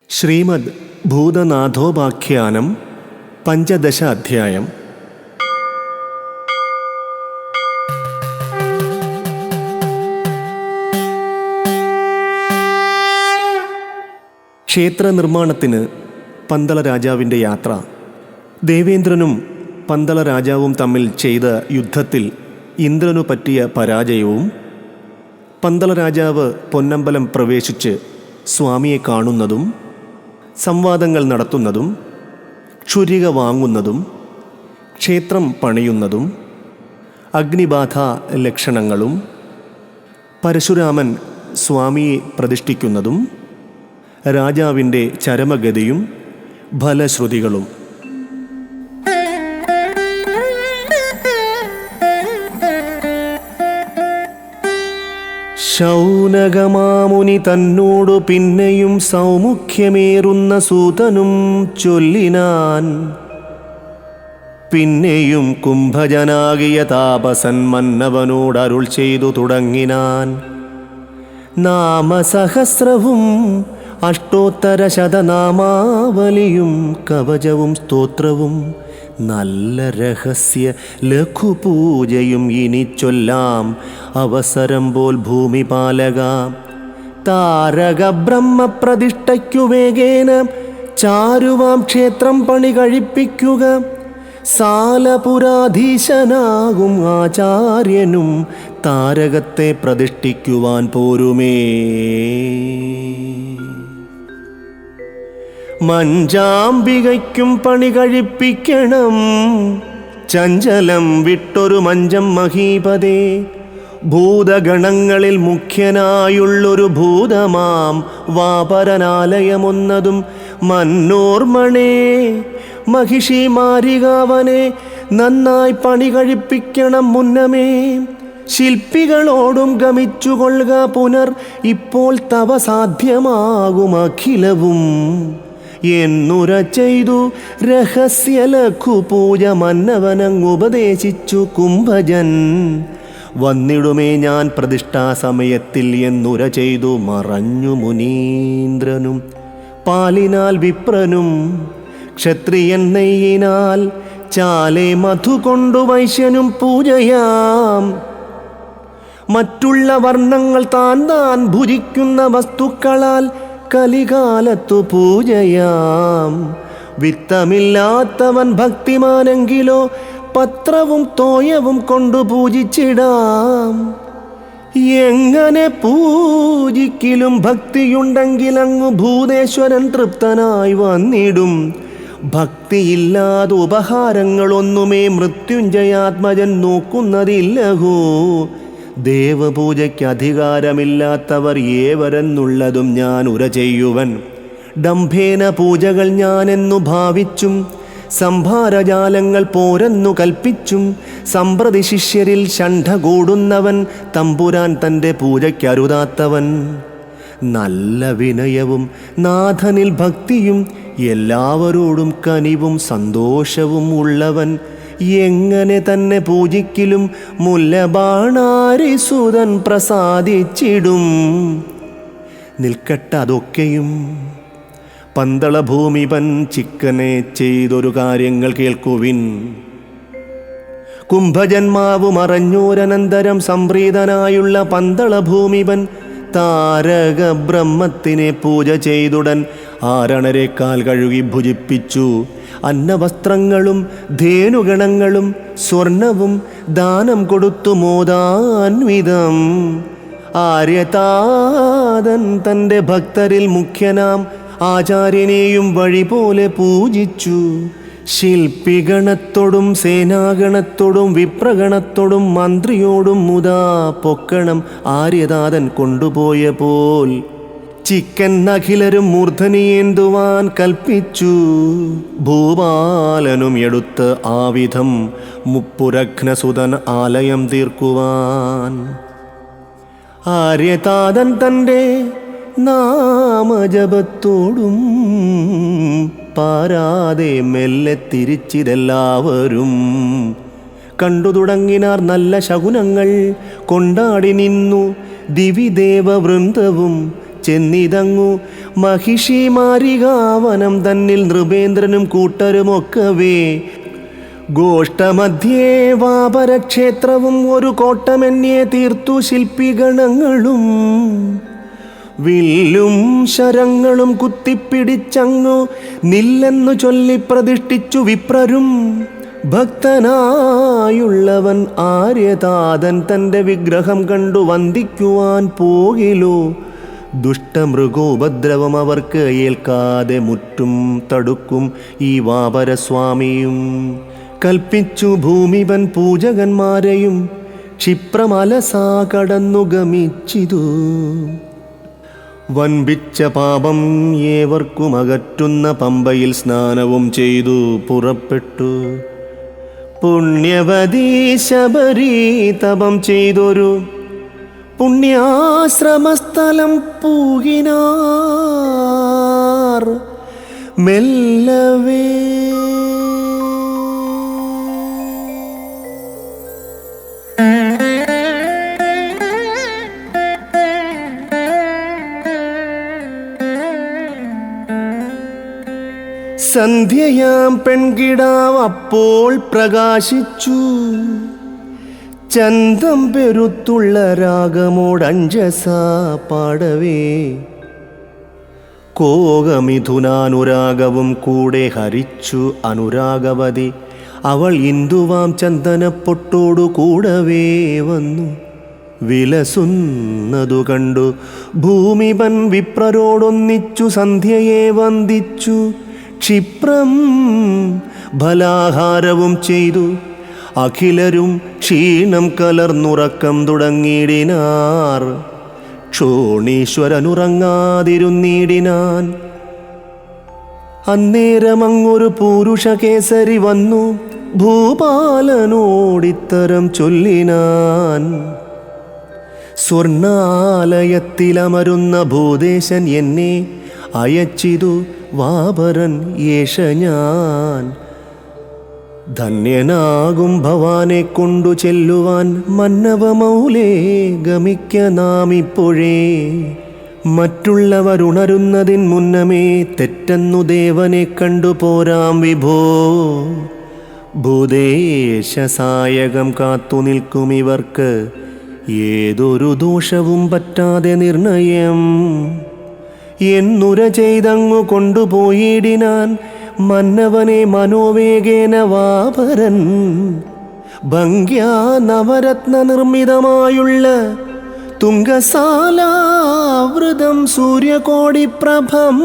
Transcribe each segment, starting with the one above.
ശ്രീമദ് ഭൂതനാഥോപാഖ്യാനം പഞ്ചദശ അധ്യായം. ക്ഷേത്ര നിർമ്മാണത്തിന് പന്തള രാജാവിൻ്റെ യാത്ര. ദേവേന്ദ്രനും പന്തള രാജാവും തമ്മിൽ ചെയ്ത യുദ്ധത്തിൽ ഇന്ദ്രനു പറ്റിയ പരാജയവും, പന്തള രാജാവ് പൊന്നമ്പലം പ്രവേശിച്ച് സ്വാമിയെ കാണുന്നതും, സംവാദങ്ങൾ നടത്തുന്നതും, ക്ഷുരിക വാങ്ങുന്നതും, ക്ഷേത്രം പണിയുന്നതും, അഗ്നിബാധ ലക്ഷണങ്ങളും, പരശുരാമൻ സ്വാമിയെ പ്രതിഷ്ഠിക്കുന്നതും, രാജാവിൻ്റെ ചരമഗതിയും ഫലശ്രുതികളും. ശൗനകമാമുനി തന്നോടു പിന്നെയും സൗമുഖ്യമേറുന്ന സൂതനും ചൊല്ലിനാൻ. പിന്നെയും കുംഭജനാകിയ താപസൻ മന്നവനോടരുൾ ചെയ്തു തുടങ്ങിനാൻ. നാമസഹസ്രവും അഷ്ടോത്തര ശതനാമാവലിയും കവചവും സ്തോത്രവും നല്ല രഹസ്യ ലഘുപൂജയും ഇനി ചൊല്ലാം അവസരം പോൽ ഭൂമിപാലക. താരക ബ്രഹ്മപ്രതിഷ്ഠയ്ക്കു വേഗേന ചാരുവാം ക്ഷേത്രം പണി കഴിപ്പിക്കുക. സാലപുരാധീശനാകും ആചാര്യനും താരകത്തെ പ്രതിഷ്ഠിക്കുവാൻ പോരുമേ. മഞ്ചാംബികയ്ക്കും പണി കഴിപ്പിക്കണം. ചഞ്ചലം വിട്ടൊരു മഞ്ചം മഹീപതേ. ഭൂതഗണങ്ങളിൽ മുഖ്യനായുള്ളൊരു ഭൂതമാം വാപരനാലയമൊന്നതും മന്നോർമണേ. മഹിഷി മാരികാവനെ നന്നായി പണി കഴിപ്പിക്കണം മുന്നമേ. ശില്പികളോടും ഗമിച്ചുകൊള്ളുക പുനർ ഇപ്പോൾ തവ സാധ്യമാകും അഖിലവും എന്നുര ചെയ്തു രഹസ്യ ലഘുപൂജ മന്നവനങ്ങുപദേശിച്ചു കുംഭജൻ. വന്നിടുമേ ഞാൻ പ്രതിഷ്ഠാസമയത്തിൽ എന്നുര ചെയ്തു മറഞ്ഞു മുനീന്ദ്രനും. പാലിനാൽ വിപ്രനും ക്ഷത്രിയൻ നെയ്യിനാൽ ചാലേ മധു കൊണ്ടു വൈശ്യനും പൂജയാം. മറ്റുള്ള വർണ്ണങ്ങൾ താൻ താൻ ഭുജിക്കുന്ന വസ്തുക്കളാൽ കലികാലത്തു പൂജയാം. വിത്തമില്ലാത്തവൻ ഭക്തിമാനെങ്കിലോ പത്രവും തോയവും കൊണ്ടു പൂജിച്ചിടാം. എങ്ങനെ പൂജിക്കിലും ഭക്തിയുണ്ടെങ്കിൽ അങ്ങു ഭൂതേശ്വരൻ തൃപ്തനായി വന്നിടും. ഭക്തിയില്ലാതെ ഉപഹാരങ്ങളൊന്നുമേ മൃത്യുഞ്ജയാത്മജൻ നോക്കുന്നതില്ലഹോ. ദേവപൂജയ്ക്ക് അധികാരമില്ലാത്തവർ ഏവരെന്നുള്ളതും ഞാൻ ഉര ചെയ്യുവൻ. ഡംഭേന പൂജകൾ ഞാനെന്നു ഭാവിച്ചും സംഭാരജാലങ്ങൾ പോരെന്നു കൽപ്പിച്ചും സമ്പ്രതി ശിഷ്യരിൽ ഷണ്ഠ കൂടുന്നവൻ തമ്പുരാൻ തൻ്റെ പൂജയ്ക്കരുതാത്തവൻ. നല്ല വിനയവും നാഥനിൽ ഭക്തിയും എല്ലാവരോടും കനിവും സന്തോഷവും ഉള്ളവൻ എങ്ങനെ തന്നെ പൂജിക്കിലും മുല്ലബാണാരിസുതൻ പ്രസാദിച്ചിടും. നിൽക്കട്ട അതൊക്കെയും. പന്തളഭൂമിപൻ ചിക്കനെ ചെയ്തൊരു കാര്യങ്ങൾ കേൾക്കുവിൻ. കുംഭജന്മാവു മറഞ്ഞോരനന്തരം സംപ്രീതനായുള്ള പന്തളഭൂമിപൻ താരക ബ്രഹ്മത്തിനെ പൂജ ചെയ്തുടൻ ആരണരെക്കാൽ കഴുകി ഭുജിപ്പിച്ചു. അന്നവസ്ത്രങ്ങളും ധേനുഗണങ്ങളും സ്വർണവും ദാനം കൊടുത്തു മോദാൻവിതം. ആര്യതാതൻ തൻ്റെ ഭക്തരിൽ മുഖ്യനാം ആചാര്യനെയും വഴി പോലെ പൂജിച്ചു. ശില്പിഗണത്തോടും സേനാഗണത്തോടും വിപ്രഗണത്തോടും മന്ത്രിയോടും മുതാ പൊക്കണം ആര്യതാതൻ കൊണ്ടുപോയ പോൽ ചിക്കൻ അഖിലരും മൂർധനിയേന്തുവാൻ കൽപ്പിച്ചു. ഭൂപാലനും എടുത്ത് ആവിധം മുപ്പുരഘ്നസുതൻ ആലയം തീർക്കുവാൻ. ആര്യതാതൻ തൻ്റെ നാമജപത്തോടും പാരാതെ മെല്ലെ തിരിച്ചിതെല്ലാവരും കണ്ടു തുടങ്ങിനാർ. നല്ല ശകുനങ്ങൾ കൊണ്ടാടി നിന്നു ദിവിദേവവൃന്ദവും ചെന്നിതങ്ങു മഹിഷി മാരികാവനം തന്നിൽ നൃപേന്ദ്രനും കൂട്ടരുമൊക്കവേ ഗോഷ്ടമധ്യേ വാപരക്ഷേത്രവും ഒരു കോട്ടമെന്നേ തീർത്തു ശില്പിഗണങ്ങളും വില്ലും ശരങ്ങളും കുത്തിപ്പിടിച്ചങ്ങു നില്ലെന്നു ചൊല്ലി പ്രതിഷ്ഠിച്ചു വിപ്രരും ഭക്തനായുള്ളവൻ ആര്യതാതൻ തൻ്റെ വിഗ്രഹം കണ്ടു വന്ദിക്കുവാൻ പോകിലോ ദുഷ്ടമൃഗോപദ്രവം അവർക്ക് ഏൽക്കാതെ മുറ്റും തടുക്കും ഈ വാപരസ്വാമിയും കൽപ്പിച്ചു ഭൂമിപൻ പൂജകന്മാരെയും ക്ഷിപ്രമലസാ കടന്നു ഗമിച്ചിതു വൻപിച്ച പാപം ഏവർക്കും അകറ്റുന്ന പമ്പയിൽ സ്നാനവും ചെയ്തു പുറപ്പെട്ടു പുണ്യവതീ ശബരി തപം ചെയ്തൊരു പുണ്യാശ്രമസ്ഥലം പൂകിനാർ മെല്ലവേ സന്ധ്യയാം പെൺകിടാവ് അപ്പോൾ പ്രകാശിച്ചു ചന്തം പെരുത്തുള്ള രാഗമോടഞ്ജസ പാടവേ കോകമിഥുനാനുരാഗവും കൂടെ ഹരിച്ചു അനുരാഗവതി അവൾ ഇന്ദുവാം ചന്ദനപ്പൊട്ടോടു കൂടവേ വന്നു വിലസുന്നതു കണ്ടു ഭൂമിപൻ വിപ്രരോടൊന്നിച്ചു സന്ധ്യയെ വന്ദിച്ചു ക്ഷിപ്രം ഫലാഹാരവും ചെയ്തു അഖിലരും ക്ഷീണം കലർന്നുറക്കം തുടങ്ങിയിടിനാർ ക്ഷോണീശ്വരനുറങ്ങാതിരുന്നിടിനാൻ അന്നേരമങ്ങൊരു പൂരുഷകേസരി വന്നു ഭൂപാലനോടിത്തരം ചൊല്ലിനാൻ സ്വർണാലയത്തിലമരുന്ന ഭൂദേശൻ എന്നെ അയച്ചിതു വാപരൻ യേശ ഞാൻ ധന്യനാകും ഭവാനെ കൊണ്ടു ചെല്ലുവാൻ മന്നവമൗലേ ഗമിക്ക നാം ഇപ്പോഴേ മറ്റുള്ളവരുണരുന്നതിൻ മുന്നമേ തെറ്റെന്നു ദേവനെ കണ്ടു പോരാം വിഭോ ഭൂദേശസായകം കാത്തു നിൽക്കും ഇവർക്ക് ഏതൊരു ദോഷവും പറ്റാതെ നിർണയം എന്നുര ചെയ്തങ്ങു കൊണ്ടുപോയിടിനാൻ മന്നവനെ മനോവേഗേന വാപരൻ ഭംഗ്യാ നവരത്ന നിർമ്മിതമായുള്ള തുംഗസാലാവൃതം സൂര്യകോടിപ്രഭം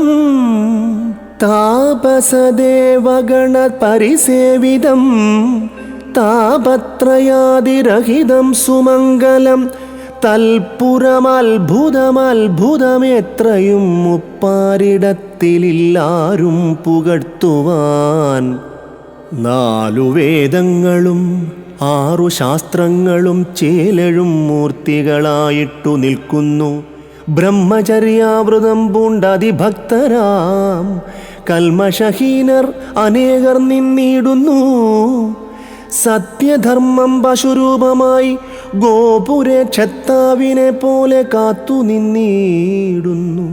താപസദേവഗണ പരിസേവിതം താപത്രയാതിരഹിതം സുമംഗലം തൽപുരമത്ഭുതമത്ഭുതമെത്രയും മുപ്പാരിടത്തിലില്ലാരും പുകഴ്ത്തുവാൻ 4 വേദങ്ങളും 6 ശാസ്ത്രങ്ങളും ചേലഴും മൂർത്തികളായിട്ടു നിൽക്കുന്നു ബ്രഹ്മചര്യാവൃതം പൂണ്ടതിഭക്തരാം കൽമഷഹീനർ അനേകർ നിന്നിടുന്നു സത്യധർമ്മം പശുരൂപമായി ഗോപുരക്ഷത്താവിനെ പോലെ കാത്തു നിന്നിടുന്നു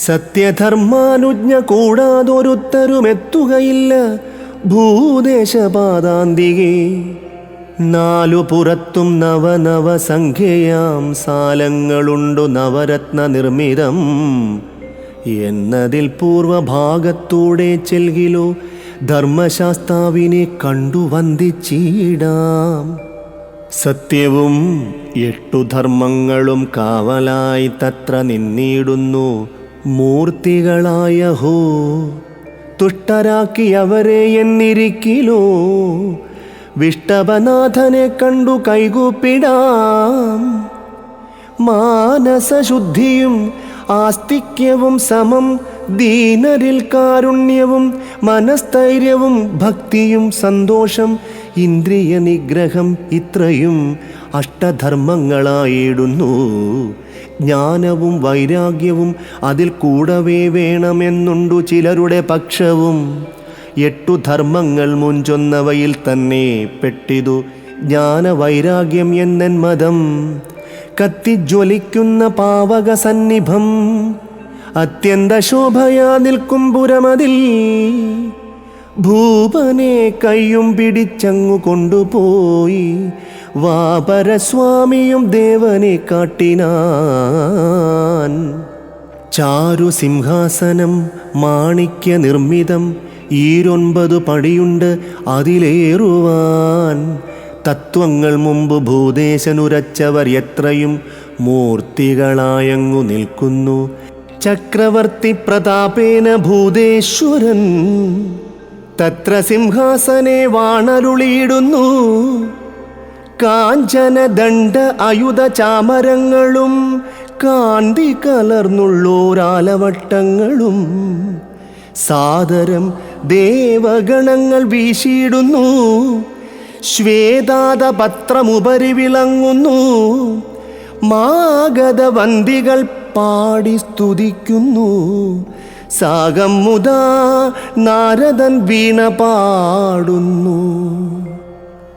സത്യധർമാനുജ്ഞ കൂടാതൊരുത്തരുമെത്തുകയില്ല ഭൂദേശപാദാന്തികേ 4 പുറത്തും നവനവ സംഖ്യയാം സാലങ്ങളുണ്ടു നവരത്ന നിർമ്മിതം എന്നതിൽ പൂർവഭാഗത്തൂടെ ചെൽകിലോ ധർമ്മശാസ്താവിനെ കണ്ടു വന്ദിച്ചിടാം സത്യവും 8 ധർമ്മങ്ങളും കാവലായി തത്ര നിന്നിടുന്നു മൂർത്തികളായ ഹോ തുഷ്ടരാക്കിയവരെ എന്നിരിക്കിലോ വിഷ്ടപനാഥനെ കണ്ടു കൈകൂപ്പിടാം മാനസശുദ്ധിയും ആസ്തിക്യവും സമം ദീനരിൽ കാരുണ്യവും മനസ്ഥൈര്യവും ഭക്തിയും സന്തോഷം ഇന്ദ്രിയ നിഗ്രഹം ഇത്രയും അഷ്ടധർമ്മങ്ങളായിടുന്നു ജ്ഞാനവും വൈരാഗ്യവും അതിൽ കൂടവേ വേണമെന്നുണ്ടു ചിലരുടെ പക്ഷവും 8 ധർമ്മങ്ങൾ മുഞ്ചൊന്നവയിൽ തന്നെ പെട്ടിതു ജ്ഞാനവൈരാഗ്യം എന്നൻ മതം കത്തിജ്വലിക്കുന്ന പാവക സന്നിഭം അത്യന്ത ശോഭയാ നിൽക്കും പുരമതിൽ ഭൂപനെ കയ്യും പിടിച്ചങ്ങു കൊണ്ടുപോയി വാപരസ്വാമിയും ദേവനെ കാട്ടിനാൻ. ചാരു സിംഹാസനം മാണിക്യ നിർമ്മിതം 29 പടിയുണ്ട് അതിലേറുവാൻ. തത്വങ്ങൾ മുമ്പ് ഭൂദേശനുരച്ചവർ എത്രയും മൂർത്തികളായങ്ങു നിൽക്കുന്നു. ചക്രവർത്തി പ്രതാപേന ഭൂതേശ്വരൻ തത്ര സിംഹാസനെ വാണരുളിയിടുന്നു. കാഞ്ചന ദണ്ഡ അയുധ ചാമരങ്ങളും കാന്തി കലർന്നുള്ളോരാലവട്ടങ്ങളും സാദരം ദേവഗണങ്ങൾ വീശിയിടുന്നു. ശ്വേതാത പത്രമുപരി വിളങ്ങുന്നു. മാഗധവന്തികൾ പാടി സ്തുതിക്കുന്നു. സാഗം മുതാ നാരദൻ വീണ പാടുന്നു.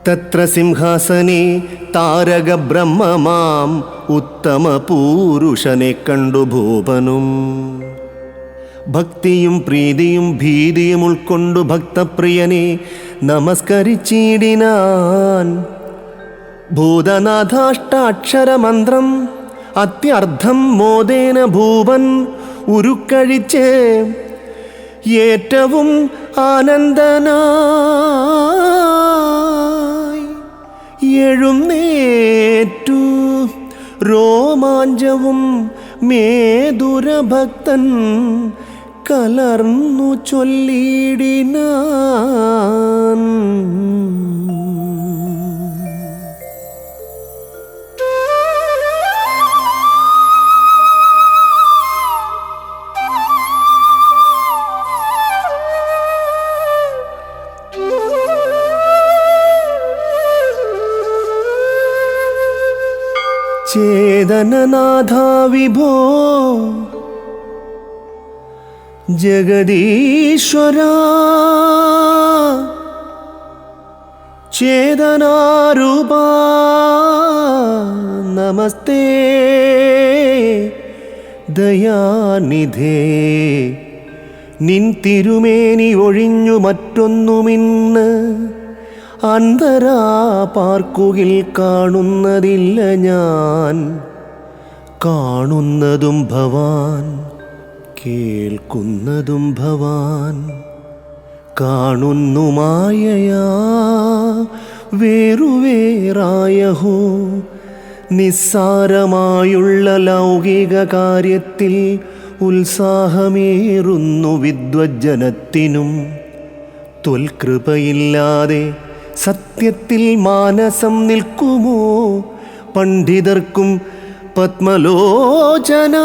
തത്ര സിംഹാസനെ താരക ബ്രഹ്മമാം ഉത്തമ പൂരുഷനെ കണ്ടു ഭൂപനും. ഭക്തിയും പ്രീതിയും ഭീതിയും ഉൾക്കൊണ്ടു ഭക്തപ്രിയനെ നമസ്കരിച്ചിടിനാൻ. ഭൂതനാഥാഷ്ടാക്ഷരമന്ത്രം അത്യർത്ഥം മോദേന ഭൂപൻ ഉരുക്കഴിച്ച് ഏറ്റവും ആനന്ദനായി എഴുന്നേറ്റു. രോമാഞ്ചവും മേധുരഭക്തൻ കലർന്നു ചൊല്ലിടിനാൻ. ചേതനനാഥാ വിഭോ ജഗദീശ്വരാ ചേതനാരൂപാ നമസ്തേ ദയാനിധേ. നിൻ തിരുമേനി ഒഴിഞ്ഞു മറ്റൊന്നുമിന്ന് അന്തരാ പാർക്കുകിൽ കാണുന്നതില്ല ഞാൻ. കാണുന്നതും ഭവാൻ കേൾക്കുന്നതും ഭവാൻ. കാണുന്നു മായയാ വേറുവേറായഹോ. നിസ്സാരമായുള്ള ലൗകിക കാര്യത്തിൽ ഉത്സാഹമേറുന്നു വിദ്വജ്ജനത്തിനും. ത്വൽകൃപയില്ലാതെ സത്യത്തിൽ മാനസം നിൽക്കുമോ പണ്ഡിതർക്കും പത്മലോചന.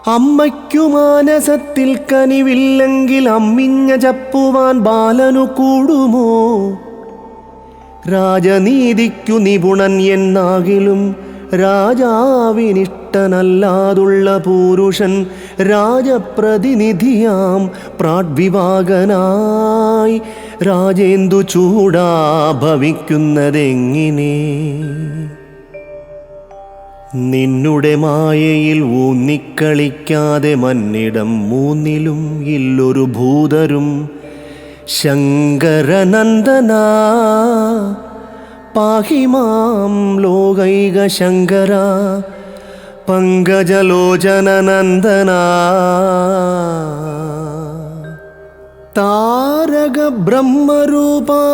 അമ്മയ്ക്കു മാനസത്തിൽ കനിവില്ലെങ്കിൽ അമ്മിഞ്ഞ ചപ്പുവാൻ ബാലനു കൂടുമോ. രാജനീതിക്കു നിപുണൻ എന്നാകിലും രാജാവിനിഷ്ടനല്ലാതുള്ള പൂരുഷൻ രാജപ്രതിനിധിയാം പ്രാഡ്വിവാകനായി രാജേന്ദു ചൂടാ ഭവിക്കുന്നതെങ്ങിനെ. നിന്നുടെ മായയിൽ ഊന്നിക്കളിക്കാതെ മന്നിടം മൂന്നിലും ഇല്ലൊരു ഭൂതരും. ശങ്കരനന്ദനാ പാഹിമാം ലോകൈക ശങ്കര പങ്കജലോചനനന്ദനാ. താരക ബ്രഹ്മരൂപാ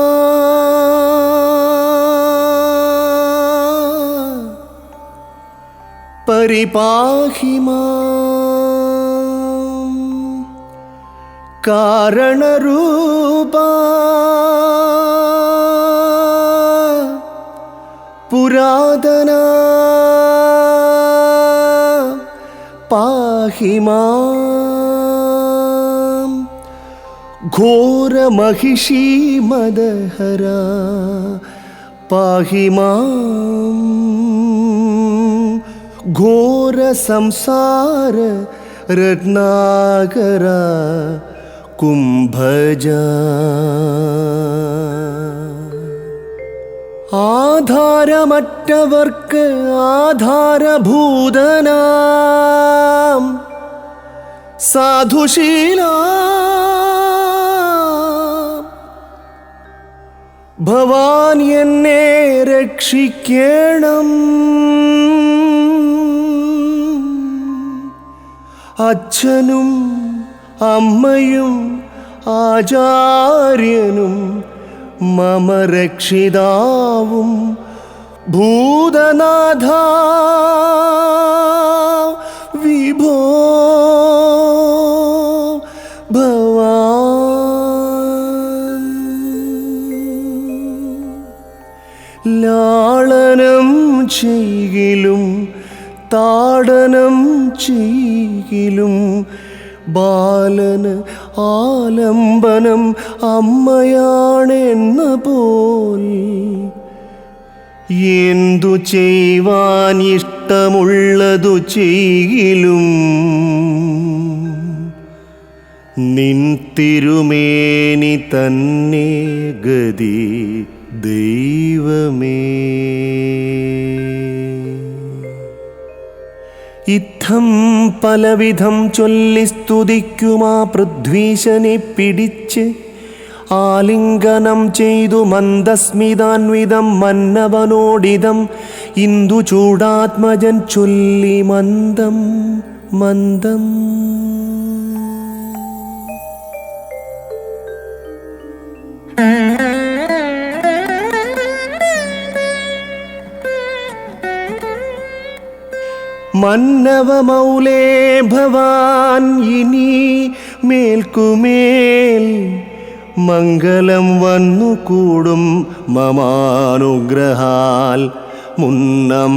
പരിപാഹി മാം. കാരണരൂപാ പുരാതന പാഹി മാം. ഘോരമഹിഷീ മദഹര പാഹി മാം. ഘോര സംസാര രത്നാകര കുംഭജ. ആധാരമറ്റവർക്ക് ആധാരഭൂതനാം സാധുശീല ഭവാൻ എന്നെ രക്ഷിക്കണം. അച്ഛനും അമ്മയും ആചാര്യനും മമ രക്ഷിതാവും ഭൂതനാഥ വിഭോ ഭവാൻ. ലാളനം ചെയ്യിലും താടനം ചെയ്യിലും ബാലന് ആലംബനം അമ്മയാണെന്ന പോൽ എന്തു ചെയ്യുവാൻ ഇഷ്ടമുള്ളതു ചെയ്യിലും നിൻ തിരുമേനി തന്നെ ഗതി ദൈവമേ. ഇത്തം പലവിധം ചൊല്ലി സ്തുതിക്കുമാ പൃഥ്വീശനെ പിടിച്ച് ആലിംഗനം ചെയ്തു മന്ദസ്മിതാന്വിതം മന്നവനോടിതം ഇന്ദു ചൂടാത്മജൻ ചൊല്ലി മന്ദം മന്ദം. മന്നവമൗലേ ഭവാൻ ഇനി മേൽക്കുമേൽ മംഗളം വന്നുകൂടും മമാനുഗ്രഹാൽ. മുന്നം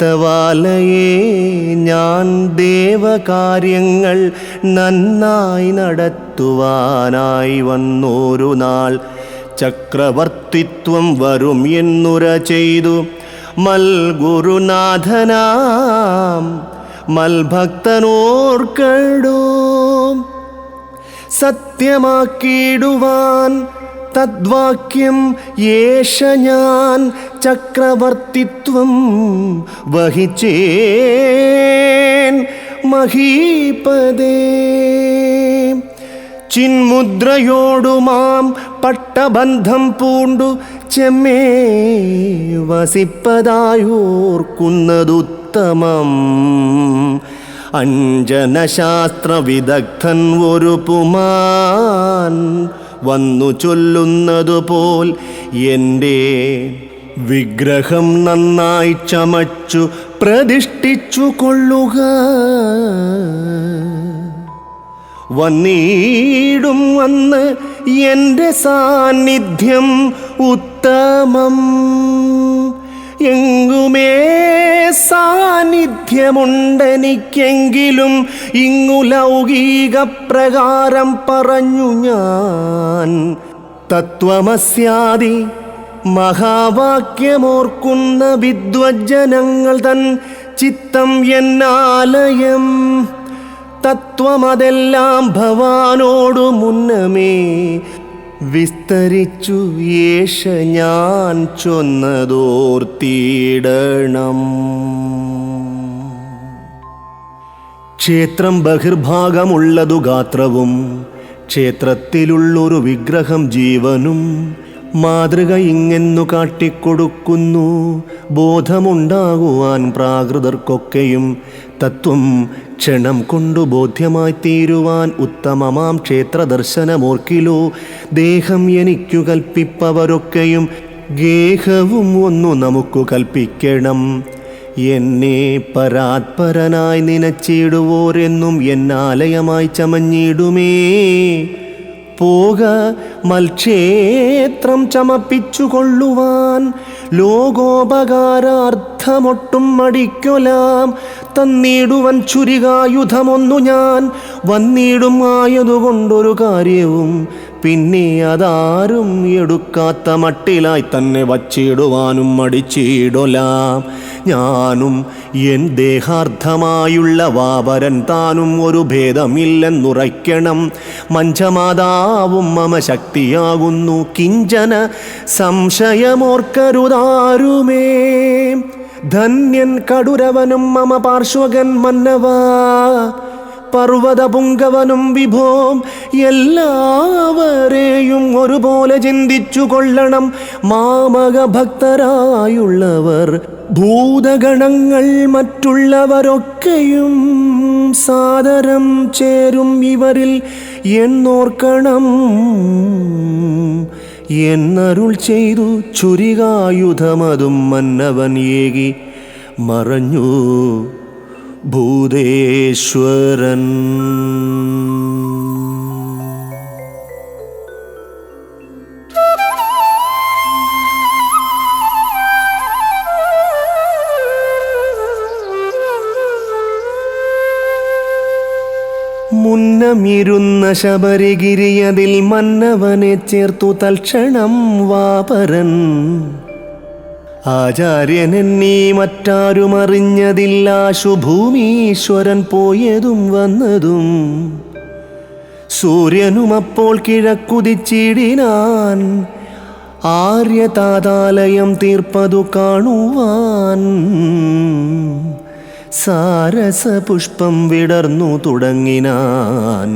തവാലയേ ഞാൻ ദേവകാര്യങ്ങൾ നന്നായി നടത്തുവാനായി വന്നൊരു നാൾ ചക്രവർത്തിത്വം വരും എന്നുര ചെയ്തു മൽഗുരുനാഥനാം മൽഭക്തനോർക്കടോ. സത്യമാക്കിയിടുവാൻ തദ്വാക്യം യേശ ഞാൻ ചക്രവർത്തിത്വം വഹിച്ചേൻ മഹീപദേ. ചിന്മുദ്രയോടുമാം പട്ടബന്ധം പൂണ്ടു ചെമ്മേ വസിപ്പതായോർക്കുന്നതുത്തമം. അഞ്ജനശാസ്ത്ര വിദഗ്ധൻ ഒരു പുമാൻ വന്നു ചൊല്ലുന്നതുപോൽ എൻ്റെ വിഗ്രഹം നന്നായി ചമച്ചു പ്രതിഷ്ഠിച്ചു കൊള്ളുക. വന്നിടും വന്ന് എൻ്റെ സാന്നിധ്യം ഉത്തമം. എങ്ങുമേ സാന്നിധ്യമുണ്ടെനിക്കെങ്കിലും ഇങ്ങു ലൗകിക പ്രകാരം പറഞ്ഞു ഞാൻ. തത്വമസ്യാദി മഹാവാക്യമോർക്കുന്ന വിദ്വജ്ജനങ്ങൾ തൻ ചിത്തം എന്നാലയം. തത്വമതെല്ലാം ഭവാനോടു മുന്നമേ വിസ്തരിച്ചു യേശ ഞാൻ ചൊന്നതോർത്തിയിടണം. ക്ഷേത്രം ബഹിർഭാഗമുള്ളതു ഗാത്രവും ക്ഷേത്രത്തിലുള്ളൊരു വിഗ്രഹം ജീവനും. മാതൃക ഇങ്ങെന്നു കാട്ടിക്കൊടുക്കുന്നു ബോധമുണ്ടാകുവാൻ പ്രാകൃതർക്കൊക്കെയും. തത്വം ക്ഷണം കൊണ്ടു ബോധ്യമായി തീരുവാൻ ഉത്തമമാം ക്ഷേത്രദർശനമോർക്കിലോ. ദേഹം എനിക്കു കൽപ്പിപ്പവരൊക്കെയും ഗേഹവും ഒന്നു നമുക്ക് കൽപ്പിക്കണം. എന്നെ പരാത്പരനായി നിനച്ചിടുവോരെന്നും എന്നാലയമായി ചമഞ്ഞിടുമേ. പോക മൽക്ഷേത്രം ചമപ്പിച്ചു കൊള്ളുവാൻ ലോകോപകാരാർത്ഥമൊട്ടും മടിക്കൊലാം. തന്നിടുവൻ ചുരികായുധമൊന്നു ഞാൻ വന്നിടും ആയതുകൊണ്ടൊരു കാര്യവും പിന്നെ അതാരും എടുക്കാത്ത മട്ടിലായി തന്നെ വച്ചിടുവാനും മടിച്ചിടൊലാം. ഞാനും എൻ ദേഹാർത്ഥമായുള്ള വാപരൻ താനും ഒരു ഭേദമില്ലെന്നുറയ്ക്കണം. മഞ്ചമാതാവും മമ ശക്തിയാകുന്നു, കിഞ്ചന സംശയമോർക്കരുതാരുമേ. ധന്യൻ കടുരവനും മമ പാർശ്വകൻ മന്നവാ, പർവ്വതപുങ്കവനും വിഭോം. എല്ലാവരെയും ഒരുപോലെ ചിന്തിച്ചു കൊള്ളണം. മാമക ഭക്തരായുള്ളവർ ഭൂതഗണങ്ങൾ മറ്റുള്ളവരൊക്കെയും സാദരം ചേരും ഇവരിൽ എന്നോർക്കണം എന്നരുൾ ചെയ്തു. ചുരികായുധമതും മന്നവൻ ഏകി മറഞ്ഞു ഭൂതേശ്വരൻ. മുന്നമിരുന്ന ശബരിഗിരിയതിൽ മന്നവനെ ചേർത്തു തൽക്ഷണം വാപരൻ. ആചാര്യനെന്നീ മറ്റാരും അറിഞ്ഞതില്ലാശു ഭൂമീശ്വരൻ പോയതും വന്നതും. സൂര്യനും അപ്പോൾ കിഴക്കുതിച്ചിടിനാൻ, ആര്യതാതാലയം തീർപ്പതു കാണുവാൻ. സാരസപുഷ്പം വിടർന്നു തുടങ്ങിനാൻ,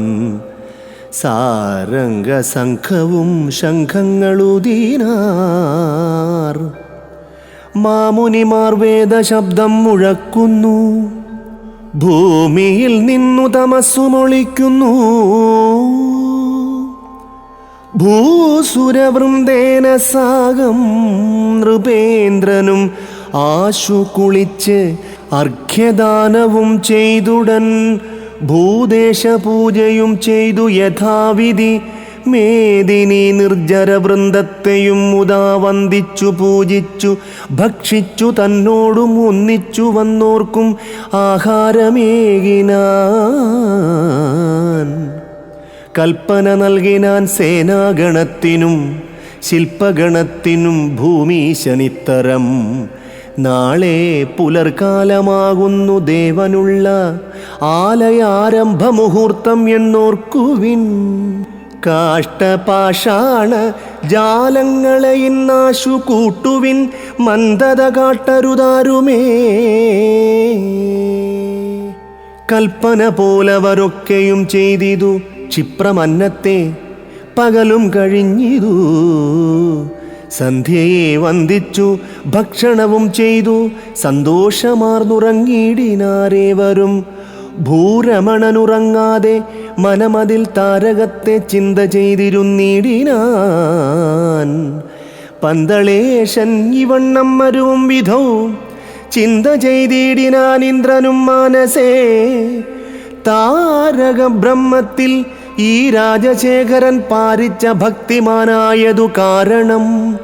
സാരംഗസംഘവും ശംഖങ്ങളുദീനാർ. മാമുനിമാർ വേദശബ്ദം മുഴക്കുന്നു, ഭൂമിയിൽ നിന്നു തമസ്സുമൊളിക്കുന്നു. ഭൂസുരവൃന്ദേന സാഗം നൃപേന്ദ്രനും ആശു കുളിച്ച് അർഘ്യദാനവും ചെയ്തുടൻ ഭൂദേശപൂജയും ചെയ്തു യഥാവിധി. മേദിനി നിർജ്ജരവൃന്ദത്തെയും മുതാ വന്ദിച്ചു പൂജിച്ചു ഭക്ഷിച്ചു തന്നോടും ഒന്നിച്ചു വന്നോർക്കും ആഹാരമേകിനാൻ. കൽപ്പന നൽകിനാൻ സേനാഗണത്തിനും ശില്പഗണത്തിനും ഭൂമീശനിത്തരം. നാളെ പുലർക്കാലമാകുന്നു ദേവനുള്ള ആലയാരംഭ മുഹൂർത്തം എന്നോർക്കുവിൻ. കാഷ്ടപാഷാണ ജാലങ്ങളെ ഇന്നാശു കൂട്ടുവിൻ, മന്ദത കാട്ടരുതാരുമേ. കൽപ്പന പോലവരൊക്കെയും ചെയ്തിതു, ക്ഷിപ്രമന്നത്തെ പകലും കഴിഞ്ഞിതു. സന്ധ്യയെ വന്ദിച്ചു ഭക്ഷണവും ചെയ്തു സന്തോഷമാർന്നുറങ്ങിയിടിനാരേവരും. ഭൂരമണനുറങ്ങാതെ മനമതിൽ താരകത്തെ ചിന്ത ചെയ്തിരുന്നിടിനാൻ. പന്തളേശൻ ഇവണ്ണം മരുവും വിധോ ചിന്ത ചെയ്തിടിനാൻ ഇന്ദ്രനും മാനസേ. താരക ബ്രഹ്മത്തിൽ ഈ രാജശേഖരൻ പാരിച്ച ഭക്തിമാനായതു കാരണം.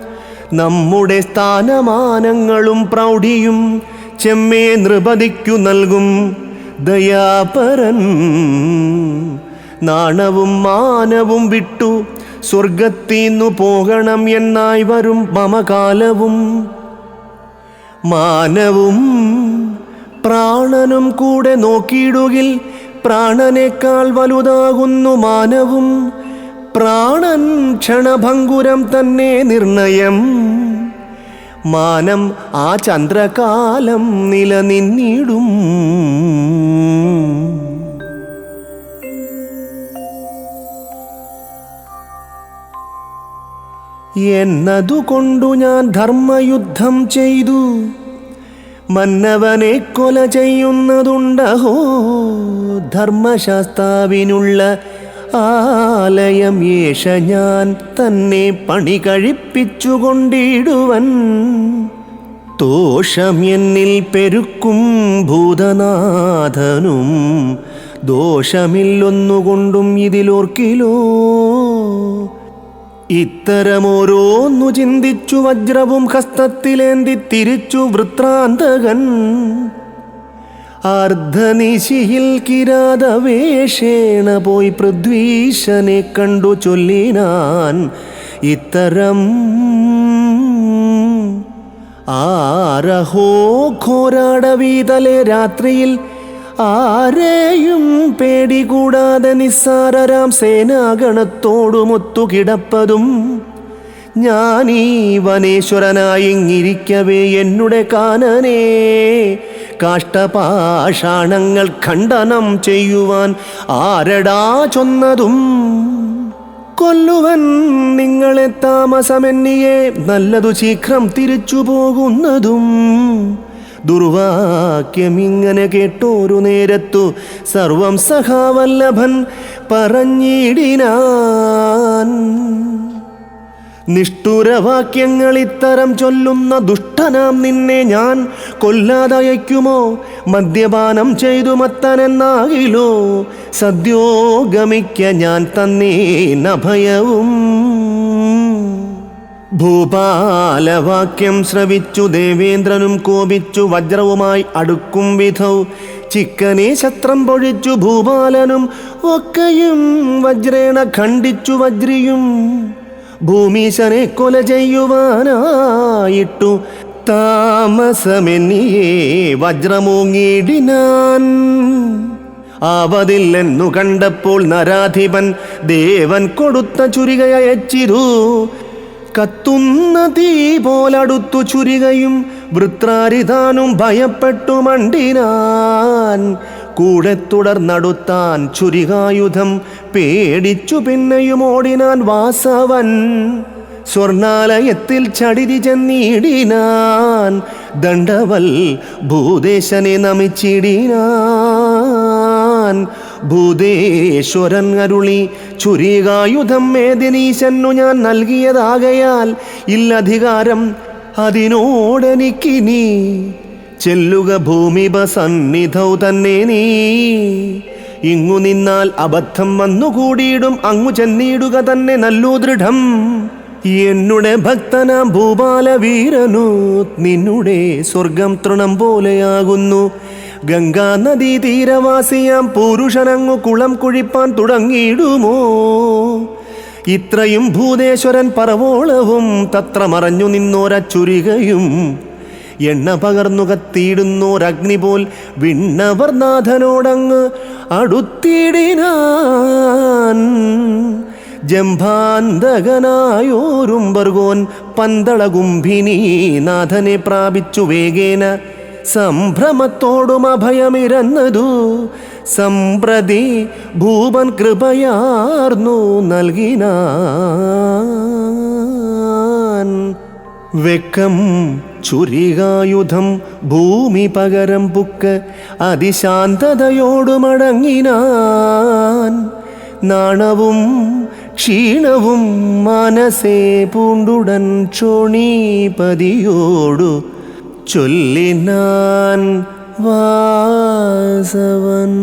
നമ്മുടെ സ്ഥാനമാനങ്ങളും പ്രൗഢിയും ചെമ്മേ നൃപതിക്കു നൽകും ദയാപരൻ. നാണവും മാനവും വിട്ടു സ്വർഗത്തിന്നു പോകണം എന്നായി വരും മമകാലവും. മാനവും പ്രാണനും കൂടെ നോക്കിയിടുകിൽ പ്രാണനേക്കാൾ വലുതാകുന്നു മാനവും. പ്രാണൻ ക്ഷണഭംഗുരം തന്നെ നിർണയം. മാനം ആ ചന്ദ്രകാലം നിലനിന്നിടും. എന്നതുകൊണ്ടു ഞാൻ ധർമ്മയുദ്ധം ചെയ്തു മന്നവനെ കൊല ചെയ്യുന്നതുണ്ടഹോ. ധർമ്മശാസ്താവിനുള്ള ആലയം യേശ ഞാൻ തന്നെ പണി കഴിപ്പിച്ചുകൊണ്ടിടുവൻ. ദോഷം എന്നിൽ പെരുക്കും ഭൂതനാഥനും ദോഷമില്ലൊന്നുകൊണ്ടും ഇതിലോർക്കിലോ. ഇത്തരമോരോന്നു ചിന്തിച്ചു വജ്രവും ഹസ്തത്തിലേന്തി തിരിച്ചു വൃത്രാന്തകൻ. അർദ്ധനിശിയിൽ കിരാതവേഷേണ പോയി പൃഥ്വീശനെ കണ്ടു ചൊല്ലിനാൻ ഇത്തരം: ആരഹോ ഘോരാടവീതലെ രാത്രിയിൽ ആരെയും പേടികൂടാതെ നിസ്സാരരാം സേനാഗണത്തോടുമൊത്തു കിടപ്പതും ഞാനീ വനേശ്വരനായിങ്ങിരിക്കവേ എന്നുടെ കാനനെ കാഷ്ടപാഷാണങ്ങൾ ഖണ്ഡനം ചെയ്യുവാൻ ആരടാ ചൊന്നതും? കൊല്ലുവൻ നിങ്ങളെ താമസമെന്നിയെ നല്ലതു ശീഘ്രം തിരിച്ചു പോകുന്നതും. ദുർവാക്യമിങ്ങനെ കേട്ടോരു നേരത്തു സർവം സഖാവല്ലഭൻ പറഞ്ഞിടിനാൻ: നിഷ്ഠുരവാക്യങ്ങൾ ഇത്തരം ചൊല്ലുന്ന ദുഷ്ടനാം നിന്നെ ഞാൻ കൊല്ലാതയക്കുമോ? മദ്യപാനം ചെയ്തു മത്തനെന്നാകിലോ സദ്യോ ഗമിക്ക ഞാൻ തന്നേൻ അഭയവും. ഭൂപാലവാക്യം ശ്രവിച്ചു ദേവേന്ദ്രനും കോപിച്ചു വജ്രവുമായി അടുക്കും വിധൗ ചിക്കനെ ശസ്ത്രം പൊഴിച്ചു ഭൂപാലനും ഒക്കെയും വജ്രേണ ഖണ്ഡിച്ചു വജ്രിയും. ഭൂമീശനെ കൊല ചെയ്യുവാനായിട്ടു താമസമെന്നിയേ വജ്രമൂങ്ങിയിടിനാൻ. ആവതില്ലെന്നു കണ്ടപ്പോൾ നരാധിപൻ ദേവൻ കൊടുത്ത ചുരികയച്ചിരു. കത്തുന്ന തീ പോലടുത്തു ചുരികയും വൃത്രാരിതാനും ഭയപ്പെട്ടു മണ്ടിനാൻ. കൂടെ തുടർന്നടുത്താൻ ചുരികായുധം പേടിച്ചു പിന്നെയും ഓടിനാൻ വാസവൻ. സ്വർണാലയത്തിൽ ചടിതി ചെന്നിടിനാൻ. ദണ്ഡവൽ ഭൂദേശനെ നമിച്ചിടിനാൻ. ഭൂതേശ്വരൻ അരുളി: ചുരികായുധം മേദിനീശന്നു ഞാൻ നൽകിയതാകയാൽ ഇല്ലധികാരം അതിനോടെനിക്കിനി. ചെല്ലുക ഭൂമിപ സന്നിധൗ തന്നെ നീ. ഇങ്ങു നിന്നാൽ അബദ്ധം വന്നുകൂടിയിടും, അങ്ങു ചെന്നിടുക തന്നെ നല്ലു ദൃഢം. എന്നുടെ ഭക്തനാം ഭൂപാലവീരനു നിന്നുടെ സ്വർഗം തൃണം പോലെയാകുന്നു. ഗംഗാ നദീ തീരവാസിയാം പുരുഷനങ്ങു കുളം കുഴിപ്പാൻ തുടങ്ങിയിടുമോ? ഇത്രയും ഭൂതേശ്വരൻ പറവോളവും തത്ര മറഞ്ഞു നിന്നോരച്ചുരികയും എണ്ണ പകർന്നു കത്തിയിടുന്നോരഗ്നി പോൽ വിണ്ണവർനാഥനോടങ്ങ് അടുത്തിടിനാൻ. ജംഭാന്തകനായോരുംബർഗോൻ പന്തളകുംഭിനി നാഥനെ പ്രാപിച്ചു വേഗേന സംഭ്രമത്തോടും അഭയമിരന്നതു. സംപ്രതി ഭൂപൻ കൃപയാർന്നു നൽകിനാൻ. വെക്കം ചുരികായുധം ഭൂമി പകരം പുക്ക് അതിശാന്തതയോടു മടങ്ങിനാൻ. നാണവും ക്ഷീണവും മനസ്സേ പൂണ്ടുടൻ ക്ഷോണീപതിയോടു ചൊല്ലിനാൻ വാസവൻ.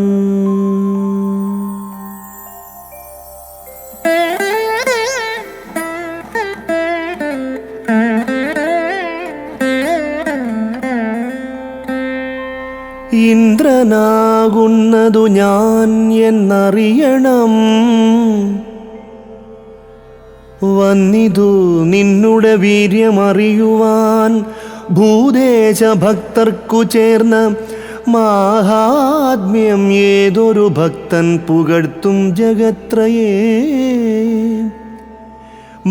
ഇന്ദ്രനാകുന്നതു ഞാൻ എന്നറിയണം. വന്നിതു നിന്നുടെ വീര്യമറിയുവാൻ ഭൂദേശ ഭക്തർക്കു ചേർന്ന മാഹാത്മ്യം ഏതൊരു ഭക്തൻ പുകഴ്ത്തും ജഗത്രയേ.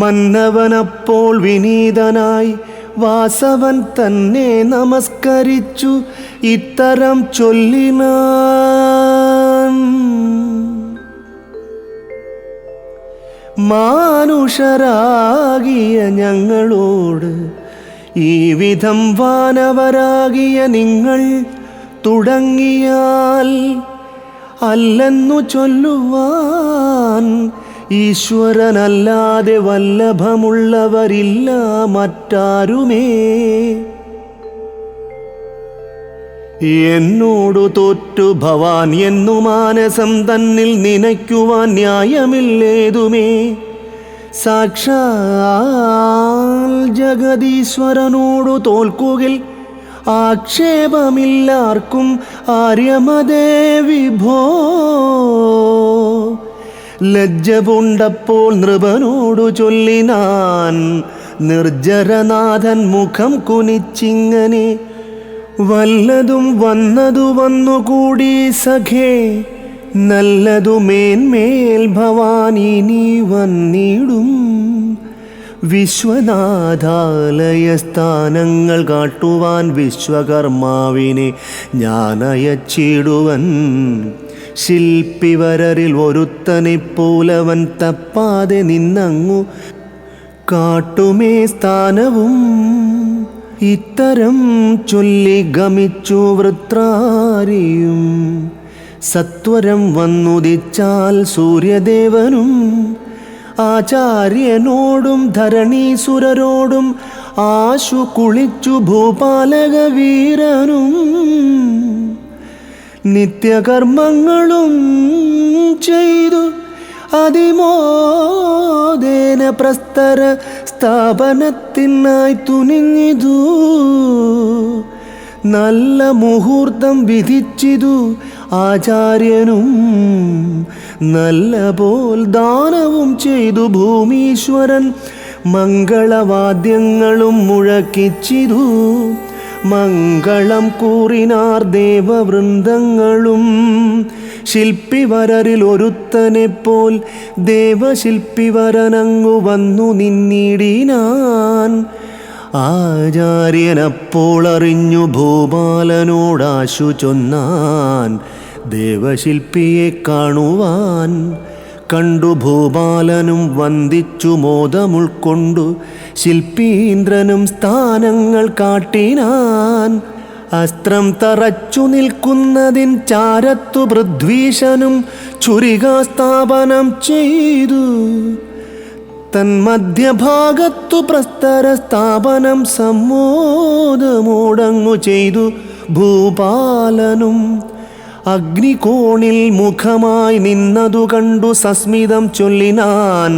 മന്നവനപ്പോൾ വിനീതനായി വാസവൻ തന്നെ നമസ്കരിച്ചു ഇത്തരം ചൊല്ലിനാൻ. മാനുഷരാകിയ ഞങ്ങളോട് ഈ വിധം വാനവരാകിയ നിങ്ങൾ തുടങ്ങിയാൽ അല്ലെന്നു ചൊല്ലുവാൻ ഈശ്വരനല്ലാതെ വല്ലഭമുള്ളവരില്ല മറ്റാരുമേ. എന്നോടു തോറ്റു ഭവാൻ എന്നു മാനസം തന്നിൽ നനയ്ക്കുവാൻ ന്യായമില്ലേതുമേ. സാക്ഷാൽ ജഗദീശ്വരനോടു തോൽക്കുകിൽ ആക്ഷേപമില്ലാർക്കും ആര്യമതേ വിഭോ. ലജ്ജ പൂണ്ടപ്പോൾ നൃപനോടു ചൊല്ലിനാൻ നിർജ്ജരനാഥൻ മുഖം കുനിച്ചിങ്ങനെ, വല്ലതും വന്നതു വന്നുകൂടി സഖേ, നല്ലതു മേന്മേൽ ഭവാനിനി വന്നിടും. വിശ്വനാഥാലയ സ്ഥാനങ്ങൾ കാട്ടുവാൻ വിശ്വകർമാവിനെ ഞാനയച്ചിടുവൻ. ശില്പിവരരിൽ ഒരുത്തനെപ്പോലവൻ തപ്പാതെ നിന്നങ്ങു കാട്ടുമേ സ്ഥാനവും. ഇത്തരം ചൊല്ലി ഗമിച്ചു വൃത്രാരിയും. സത്വരം വന്നുദിച്ചാൽ സൂര്യദേവനും ആചാര്യനോടും ധരണീസുരരോടും ആശു കുളിച്ചു ഭൂപാലക വീരനും. നിത്യകർമ്മങ്ങളും ചെയ്തു അതിമോദേന പ്രസ്തര സ്ഥാപനത്തിനായി തുനിഞ്ഞിതു. നല്ല മുഹൂർത്തം വിധിച്ചിതു ആചാര്യനും. നല്ല പോൽ ദാനവും ചെയ്തു ഭൂമീശ്വരൻ. മംഗളവാദ്യങ്ങളും മുഴക്കിച്ചിതു. മംഗളം കൂറിനാർ ദേവവൃന്ദങ്ങളും. ശില്പിവരരിൽ ഒരുത്തനെപ്പോൽ ദേവശില്പിവരനങ്ങു വന്നു നിന്നിടിനാൻ. ആചാര്യനപ്പോൾ അറിഞ്ഞു ഭൂപാലനോടാശു ചൊന്നാൻ, ദേവശില്പിയെ കാണുവാൻ. കണ്ടു ഭൂപാലനും വന്ദിച്ചു മോദമുൾക്കൊണ്ടു ശില്പീന്ദ്രനും സ്ഥാനങ്ങൾ കാട്ടിനാൻ. അസ്ത്രം തറച്ചു നിൽക്കുന്നതിൻ ചാരത്തു പൃഥ്വീശനും ചുരികാസ്ഥാപനം ചെയ്തു. തന്മധ്യഭാഗത്തു പ്രസ്തര സ്ഥാപനം സമ്മോദമോടങ്ങു ചെയ്തു ഭൂപാലനും. അഗ്നികോണിൽ മുഖമായി നിന്നതു കണ്ടു സസ്മിതം ചൊല്ലിനാൻ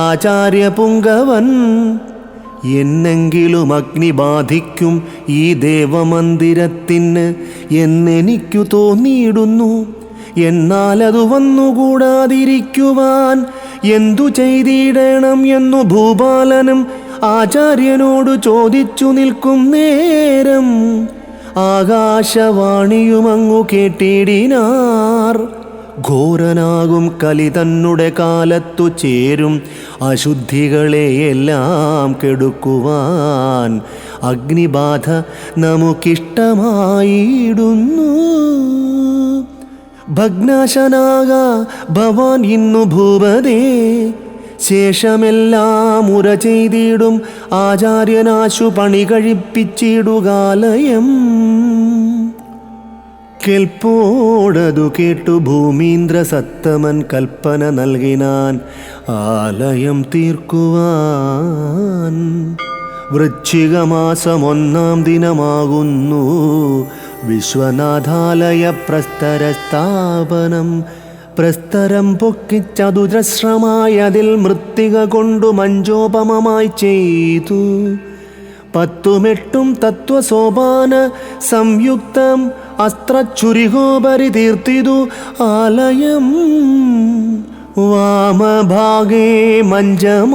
ആചാര്യപുങ്കവൻ. എന്നെങ്കിലും അഗ്നി ബാധിക്കും ഈ ദേവമന്ദിരത്തിന് എന്നെനിക്കു തോന്നിയിടുന്നു. എന്നാലതു വന്നുകൂടാതിരിക്കുവാൻ എന്തു ചെയ്തിടണം എന്നു ഭൂപാലനും ആചാര്യനോടു ചോദിച്ചു നിൽക്കും നേരം ആകാശവാണിയുമങ്ങു കേട്ടിടിനാർ. ഘോരനാകും കലി തന്നുടെ കാലത്തു ചേരും അശുദ്ധികളെയെല്ലാം കെടുക്കുവാൻ അഗ്നിബാധ നമുക്കിഷ്ടമായിടുന്നു. ഭഗ്നാശനാക ഭവാൻ ഇന്നു ഭൂപതേ, ശേഷമെല്ലാം ഉര ചെയ്തിടും ആചാര്യനാശു പണി കഴിപ്പിച്ചിടുകാലയം. കേൾപ്പോടതു കേട്ടു ഭൂമീന്ദ്ര സത്തമൻ കൽപ്പന നൽകിനാൻ ആലയം തീർക്കുവാൻ. വൃശ്ചികമാസം 1-ാം ദിനമാകുന്നു വിശ്വനാഥാലയ പ്രസ്തര സ്ഥാപനം. പ്രസ്തരം പൊക്കിച്ചതുദ്രശ്രമായതിൽ മൃത്തിക കൊണ്ടു മഞ്ചോപമമായി ചെയ്തു. 10-8 തത്വസോപാന സംയുക്തം അസ്ത്രച്ചുരികോപരി തീർത്തിതു ആലയം. വാമഭാഗേ മഞ്ചമാതാവിനാലയം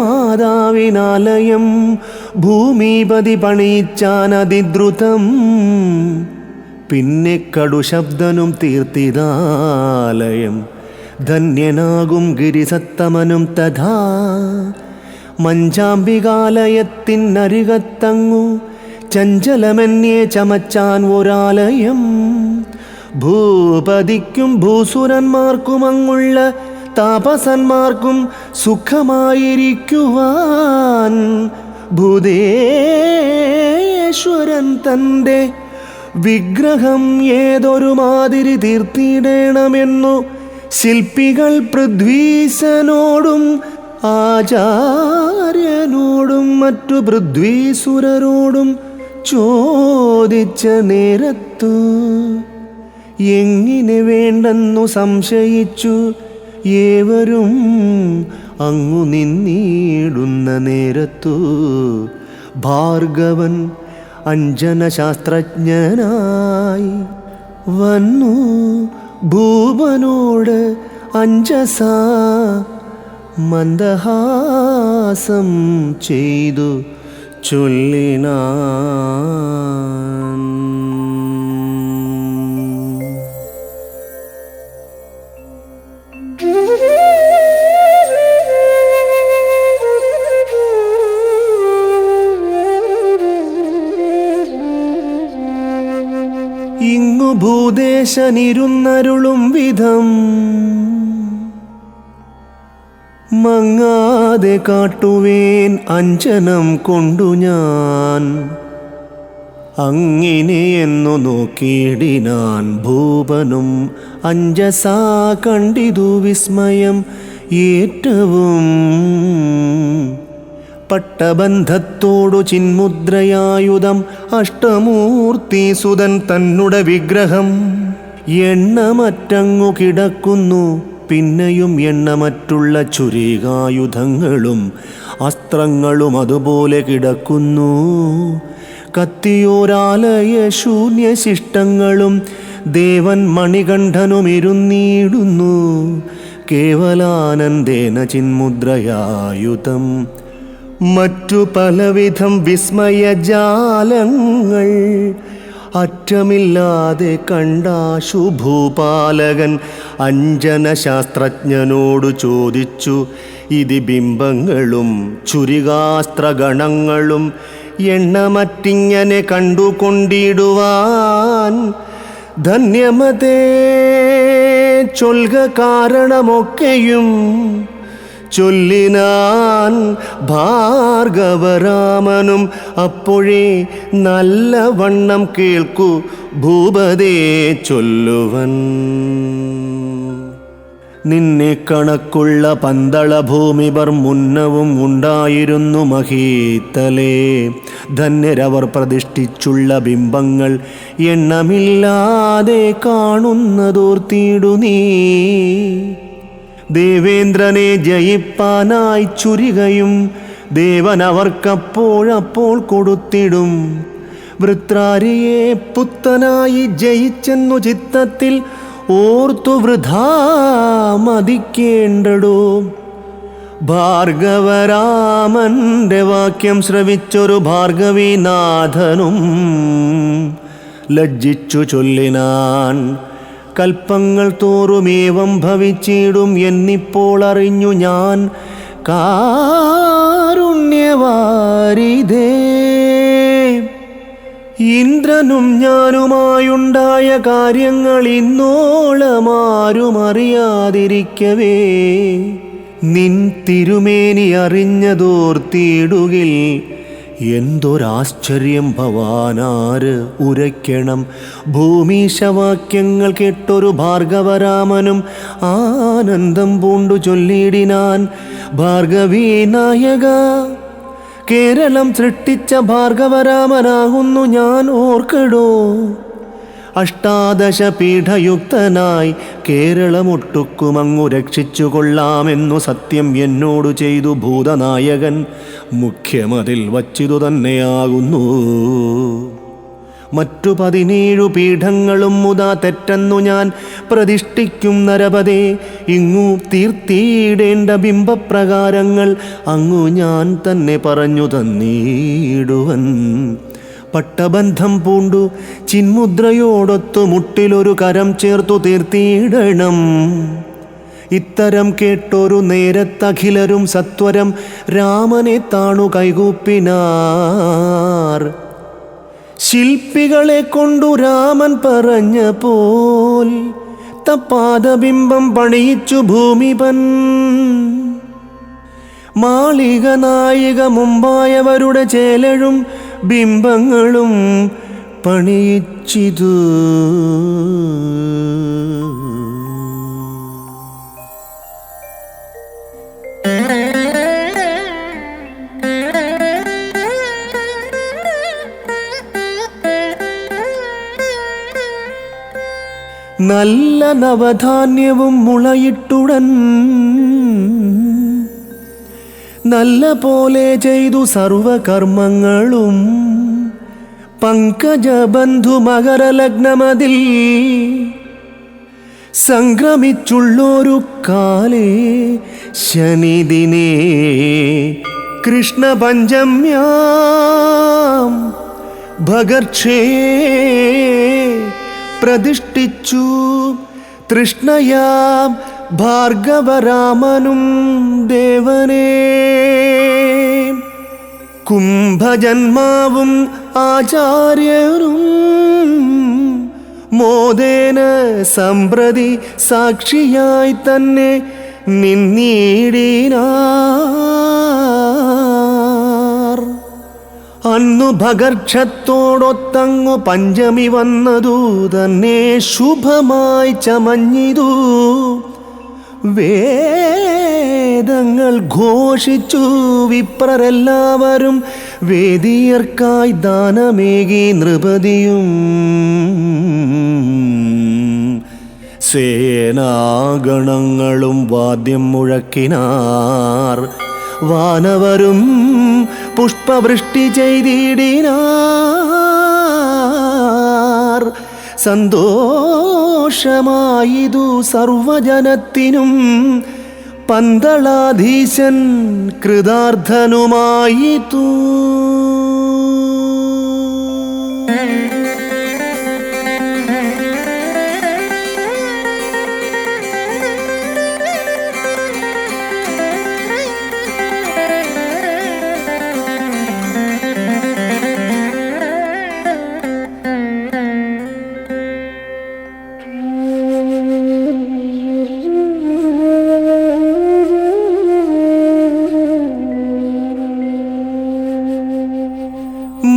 ഭൂമിപതി പണിയിച്ചാനതിദ്രുതം. പിന്നെ കടുശബ്ദനും തീർത്തിതാലയം. ധന്യനാകും ഗിരിസത്തമനും തഥാ മഞ്ചാംബികാലയത്തിനരികത്തങ്ങു ചഞ്ചലമന്യേ ചമച്ചാൻ ഒരാലയം. ഭൂപതിക്കും ഭൂസുരന്മാർക്കുമങ്ങുള്ള താപസന്മാർക്കും സുഖമായിരിക്കുവാൻ ഭൂതേശ്വരൻ തൻ്റെ വിഗ്രഹം ഏതൊരു മാതിരി തീർത്തിടണമെന്നു ശില്പികൾ പൃഥ്വീശനോടും ആചാര്യനോടും മറ്റു പൃഥ്വീസുരരോടും ചോദിച്ച നേരത്തു എങ്ങനെ വേണ്ടെന്നു സംശയിച്ചു ഏവരും അങ്ങു നിന്നിടുന്ന നേരത്തു ഭാർഗവൻ അഞ്ജനശാസ്ത്രജ്ഞനായി വന്നു ഭൂപനോട് അഞ്ജസ മന്ദഹാസം ചെയ്തു ചൊല്ലിനാൻ. ഇങ്ങു ഭൂദേശനിരുന്നരുളും വിധം മങ്ങാതെ കാട്ടുവേൻ അഞ്ജനം കൊണ്ടു ഞാൻ. അങ്ങിനെയെന്നു നോക്കിയിടിനാൻ ഭൂപനും അഞ്ജസാ കണ്ടിതു വിസ്മയം ഏറ്റവും. പട്ടബന്ധത്തോടു ചിന്മുദ്രയായുധം അഷ്ടമൂർത്തി സുതൻ തന്നുടെ വിഗ്രഹം എണ്ണമറ്റങ്ങു കിടക്കുന്നു. പിന്നെയും എണ്ണമറ്റുള്ള ചുരികായുധങ്ങളും അസ്ത്രങ്ങളും അതുപോലെ കിടക്കുന്നു. കത്തിയോരാലയ ശൂന്യശിഷ്ടങ്ങളും ദേവൻ മണികണ്ഠനും ഇരുന്നിടുന്നു. കേവലാനന്ദേന ചിന്മുദ്രയായുധം മറ്റു പലവിധം വിസ്മയജാലങ്ങൾ അറ്റമില്ലാതെ കണ്ടാശു ഭൂപാലകൻ. അഞ്ജനശാസ്ത്രജ്ഞനോടു ചോദിച്ചു, ഇതി ബിംബങ്ങളും ചുരികാസ്ത്രഗണങ്ങളും എണ്ണമറ്റിങ്ങനെ കണ്ടുകൊണ്ടിടുവാൻ ധന്യമതേ ചൊൽക കാരണമൊക്കെയും. ചൊല്ലിനാൻ ഭാർഗവരാമനും, അപ്പോഴേ നല്ല വണ്ണം കേൾക്കൂ ഭൂപതേ ചൊല്ലുവൻ. നിന്നെ കണക്കുള്ള പന്തള ഭൂമിപർ മുന്നവും ഉണ്ടായിരുന്നു മഹീതലേ. ധന്യരവർ പ്രതിഷ്ഠിച്ചുള്ള ബിംബങ്ങൾ എണ്ണമില്ലാതെ കാണുന്നതോർത്തിടു നീ. ദേവേന്ദ്രനെ ജയിപ്പാനായി ചുരികയും ദേവൻ അവർക്കപ്പോഴപ്പോൾ കൊടുത്തിടും. വൃത്രാരിയെ പുത്തനായി ജയിച്ചെന്നു ചിത്തത്തിൽ ഓർത്തു വൃഥാ മതിക്കേണ്ടടോ. ഭാർഗവരാമന്റെ വാക്യം ശ്രവിച്ചൊരു ഭാർഗവീനാഥനും ലജ്ജിച്ചു ചൊല്ലിനാൻ, കൽപ്പങ്ങൾ തോറുമേവം ഭവിച്ചിടും എന്നിപ്പോൾ അറിഞ്ഞു ഞാൻ. കാരുണ്യവാരിധേ, ഇന്ദ്രനും ഞാനുമായുണ്ടായ കാര്യങ്ങൾ ഇന്നോളമാരും അറിയാതിരിക്കവേ നിൻ തിരുമേനി അറിഞ്ഞതോർത്തിടുകിൽ എന്തൊരാശ്ചര്യം ഭവാനാര് ഉരയ്ക്കണം. ഭൂമീശവാക്യങ്ങൾ കേട്ടൊരു ഭാർഗവരാമനും ആനന്ദം പൂണ്ടു ചൊല്ലിടിനാൻ, ഭാർഗവീ നായക, കേരളം സൃഷ്ടിച്ച ഭാർഗവരാമനാകുന്നു ഞാൻ ഓർക്കടോ. അഷ്ടാദശ പീഠയുക്തനായി കേരളമൊട്ടുക്കുമങ്ങു രക്ഷിച്ചു കൊള്ളാമെന്നു സത്യം എന്നോടു ചെയ്തു ഭൂതനായകൻ. മുഖ്യമതിൽ വച്ചിതു തന്നെയാകുന്നു. മറ്റു 17 പീഠങ്ങളും മുതാ തെറ്റെന്നു ഞാൻ പ്രതിഷ്ഠിക്കും നരപതേ. ഇങ്ങു തീർത്തിയിടേണ്ട ബിംബപ്രകാരങ്ങൾ അങ്ങു ഞാൻ തന്നെ പറഞ്ഞു തന്നിടുവൻ. പട്ടബന്ധം പൂണ്ടു ചിന്മുദ്രയോടൊത്തു മുട്ടിലൊരു കരം ചേർത്തു തീർത്തിയിടണം. ഇത്തരം കേട്ടൊരു നേരത്തഖിലരും സത്വരം രാമനെ താണു കൈകൂപ്പിനാർ. ശില്പികളെ കൊണ്ടു രാമൻ പറഞ്ഞ പോൽ തപ്പാദബിംബം പണിയിച്ചു ഭൂമിപൻ. മാളിക നായിക മുമ്പായവരുടെ ചേലഴും ബിംബങ്ങളും പണിയിച്ചിതു. നല്ല നവധാന്യവും മുളയിട്ടുടൻ നല്ല പോലെ ചെയ്തു സർവകർമ്മങ്ങളും പങ്കജബന്ധു മകരലഗ്നമതിൽ സംക്രമിച്ചുള്ളൊരു കാലേ ശനിദിനേ കൃഷ്ണപഞ്ചമ്യാം ഭഗർക്ഷേ പ്രതിഷ്ഠിച്ചു തൃഷ്ണയാം ഭാർഗവരാമനും ദേവനേ. കുംഭജന്മാവും ആചാര്യരും മോദേന സമ്പ്രതി സാക്ഷിയായി തന്നെ നിന്നീടിനാർ. അന്നു ഭഗർക്ഷത്തോടൊത്തങ്ങു പഞ്ചമി വന്നതു തന്നെ ശുഭമായി ചമഞ്ഞിതു. വേദങ്ങൾ ഘോഷിച്ചു വിപ്രരെല്ലാവരും വേദിയർക്കായി ദാനമേകി നൃപതിയും. സേനാഗണങ്ങളും വാദ്യം മുഴക്കിനാർ. വാനവരും പുഷ്പവൃഷ്ടി ചെയ്തിടിനാർ. സന്തോഷമായിതു സർവജനത്തിനും പന്തളാധീശൻ കൃതാർത്ഥനുമായിതു.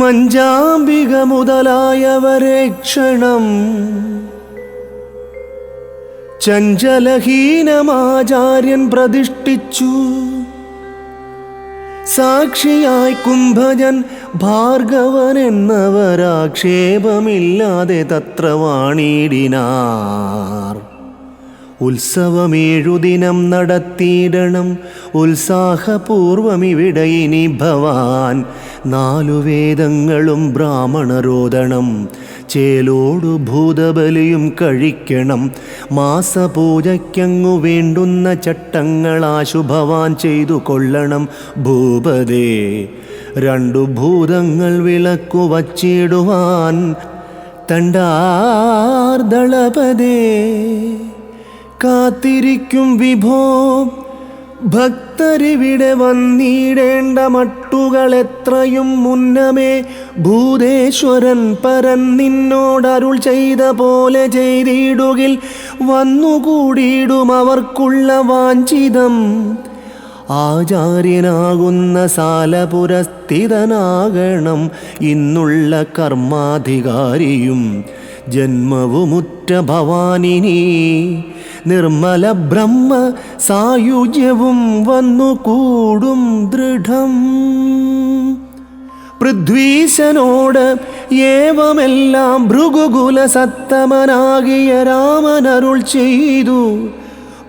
മഞ്ചാംബിക മുതലായവരെ ക്ഷണം ചഞ്ചലഹീനമാചാര്യൻ പ്രതിഷ്ഠിച്ചു. സാക്ഷിയായി കുംഭജൻ ഭാർഗവൻ എന്നവരാക്ഷേപമില്ലാതെ തത്ര വാണിടിനാർ. ഉത്സവമേഴുദിനം നടത്തിയിടണം ഉത്സാഹപൂർവമിവിടെ ഇനി ഭവാൻ. 4 വേദങ്ങളും ബ്രാഹ്മണരോദണം ചേലോടു ഭൂതബലിയും കഴിക്കണം. മാസപൂജയ്ക്കങ്ങു വേണ്ടുന്ന ചട്ടങ്ങളാശു ഭവാൻ ചെയ്തു കൊള്ളണം ഭൂപതേ. 2 ഭൂതങ്ങൾ വിളക്കു വച്ചിടുവാൻ തണ്ടാർദളപതേ. കാത്തിരിക്കും വിഭോ ഭക്തരിവിടെ വന്നിടേണ്ട മട്ടുകൾ എത്രയും മുന്നമേ ഭൂതേശ്വരൻ പരൻ നിന്നോടരുൾ ചെയ്ത പോലെ ചെയ്തിടുകിൽ വന്നുകൂടിയിടും അവർക്കുള്ള വാഞ്ചിതം. ആചാര്യനാകുന്ന സാലപുരസ്ഥിതനാകണം ഇന്നുള്ള കർമാധികാരിയും. ജന്മവുമുറ്റ ഭവാനിനി നിർമ്മല ബ്രഹ്മ സായുജ്യവും വന്നുകൂടും ദൃഢം. പൃഥ്വീശനോട് ഏവമെല്ലാം ഭൃഗുകുല സത്തമനാകിയ രാമനരുൾ ചെയ്തു.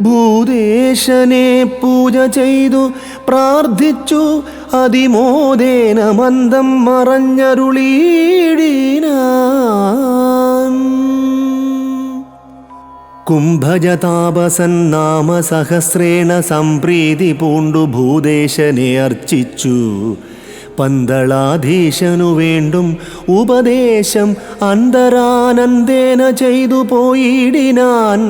ഭൂതേശനെ പൂജ ചെയ്തു പ്രാർത്ഥിച്ചു അതിമോദേന മന്ദം മറഞ്ഞരുളീടിനാൻ. കുംഭജതാപസൻ നാമ സഹസ്രേണ സംപ്രീതി പൂണ്ടു ഭൂതേശനെ അർച്ചിച്ചു. പന്തളാധീശനു വേണ്ടും ഉപദേശം അന്തരാനന്ദേന ചെയ്തു പോയിടിനാൻ.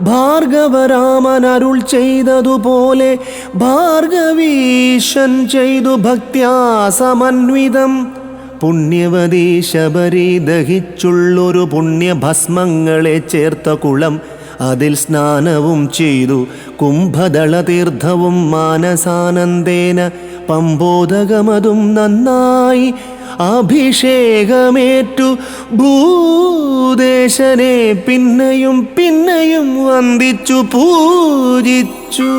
ഭാർഗവരാമൻ അരുൾ ചെയ്തതുപോലെ ഭാർഗവീശൻ ചെയ്തു ഭക്ത്യാ സമന്വിതം. പുണ്യവതി ശബരി ദഹിച്ചുള്ളൊരു പുണ്യഭസ്മങ്ങളെ ചേർത്ത കുളം അതിൽ സ്നാനവും ചെയ്തു. കുംഭദളതീർത്ഥവും മാനസാനന്ദേന പമ്പോദകമതും നന്നായി അഭിഷേകമേറ്റു ഭൂദേശനെ പിന്നെയും പിന്നെയും വന്ദിച്ചു പൂജിച്ചു.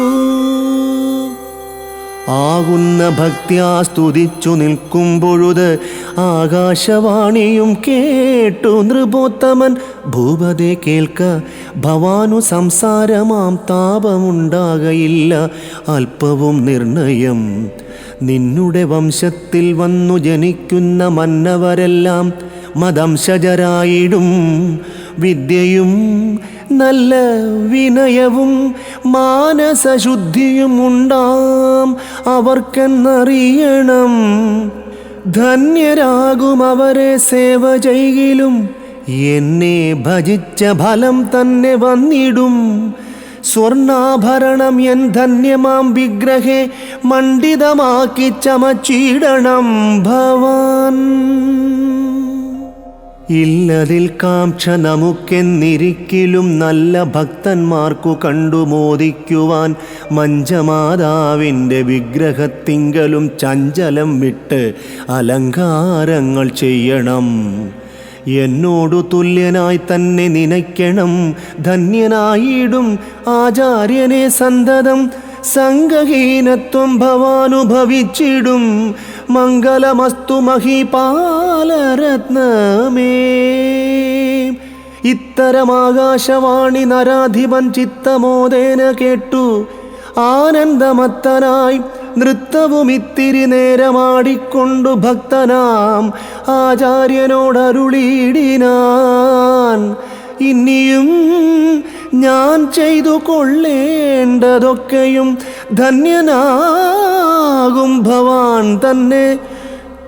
ആകുന്ന ഭക്ത്യാ സ്തുതിച്ചു നിൽക്കുമ്പൊഴുത് ആകാശവാണിയും കേട്ടു നൃപോത്തമൻ. ഭൂപതേ കേൾക്ക, ഭവാനു സംസാരമാം താപമുണ്ടാകയില്ല അല്പവും നിർണയം. നിന്നുടെ വംശത്തിൽ വന്നു ജനിക്കുന്ന മന്നവരെല്ലാം മദംശജരായിടും. വിദ്യയും നല്ല വിനയവും മാനസശുദ്ധിയും ഉണ്ടാം അവർക്കെന്നറിയണം. ധന്യരാകും അവരെ സേവ ചെയ്യിലും എന്നെ ഭജിച്ച ഫലം തന്നെ വന്നിടും. സ്വർണാഭരണം എൻ ധന്യമാം വിഗ്രഹേ മണ്ഡിതമാക്കി ചമച്ചിടണം ഭവാൻ. ഇല്ലതിൽ കാംക്ഷ നമുക്കെന്നിരിക്കിലും നല്ല ഭക്തന്മാർക്കു കണ്ടു മോദിക്കുവാൻ മഞ്ചമാതാവിൻ്റെ വിഗ്രഹത്തിങ്കലും ചഞ്ചലം വിട്ട് അലങ്കാരങ്ങൾ ചെയ്യണം. എന്നോടു തുല്യനായി തന്നെ നിനയ്ക്കണം. ധന്യനായിടും ആചാര്യനെ സന്തതം സംഗഹീനത്വം ഭവാനുഭവിച്ചിടും. മംഗളമസ്തു മഹീപാലരത്നമേ. ഇത്തരമാകാശവാണി നരാധിപൻ ചിത്തമോദേന കേട്ടു ആനന്ദമത്തനായി നൃത്തവും ഇത്തിരി നേരമാടിക്കൊണ്ടു ഭക്തനാം ആചാര്യനോടരുളിയിടിനാൻ. ഇനിയും ഞാൻ ചെയ്തു കൊള്ളേണ്ടതൊക്കെയും ധന്യനാകും ഭവാൻ തന്നെ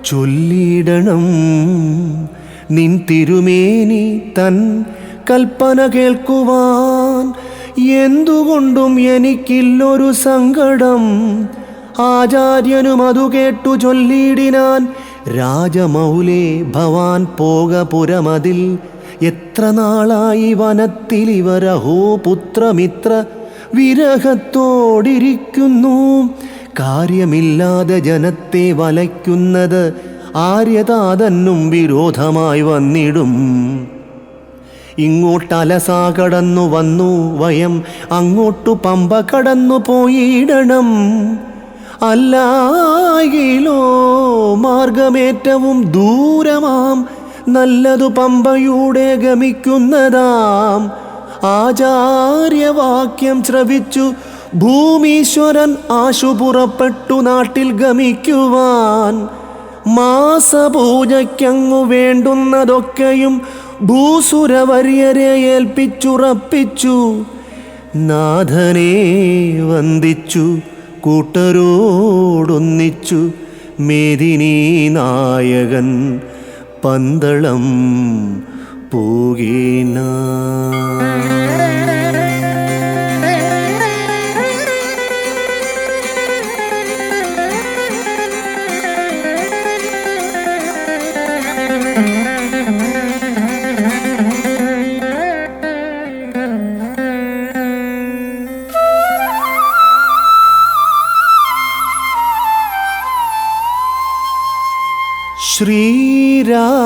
ചൊല്ലിയിടണം. നിൻ തിരുമേനി തൻ കൽപ്പന കേൾക്കുവാൻ എന്തുകൊണ്ടും എനിക്കില്ലൊരു സങ്കടം. ആചാര്യനും അതു കേട്ടു ചൊല്ലിയിടിനാൻ. രാജമൗലേ ഭവാൻ പോക പുരമതിൽ. എത്ര നാളായി വനത്തിൽ ഇവരഹോ പുത്രമിത്ര വിരഹത്തോടിരിക്കുന്നു. കാര്യമില്ലാതെ ജനത്തെ വലയ്ക്കുന്നത് ആര്യതാതന്നും വിരോധമായി വന്നിടും. ഇങ്ങോട്ടലസാ കടന്നു വന്നു വയം അങ്ങോട്ടു പമ്പ കടന്നു പോയിടണം. അല്ലായിലോ മാർഗമേറ്റവും ദൂരമാം നല്ലതു പമ്പയുടെ ഗമിക്കുന്നതാം. ആചാര്യവാക്യം ശ്രവിച്ചു ഭൂമീശ്വരൻ ആശു പുറപ്പെട്ടു നാട്ടിൽ ഗമിക്കുവാൻ. മാസപൂജയ്ക്കങ്ങു വേണ്ടുന്നതൊക്കെയും ഭൂസുരവര്യരെ ഏൽപ്പിച്ചുറപ്പിച്ചു. നാഥനെ വന്ദിച്ചു കൂട്ടരോടൊന്നിച്ചു മേദിനി നായകൻ പന്തളം പോകേന.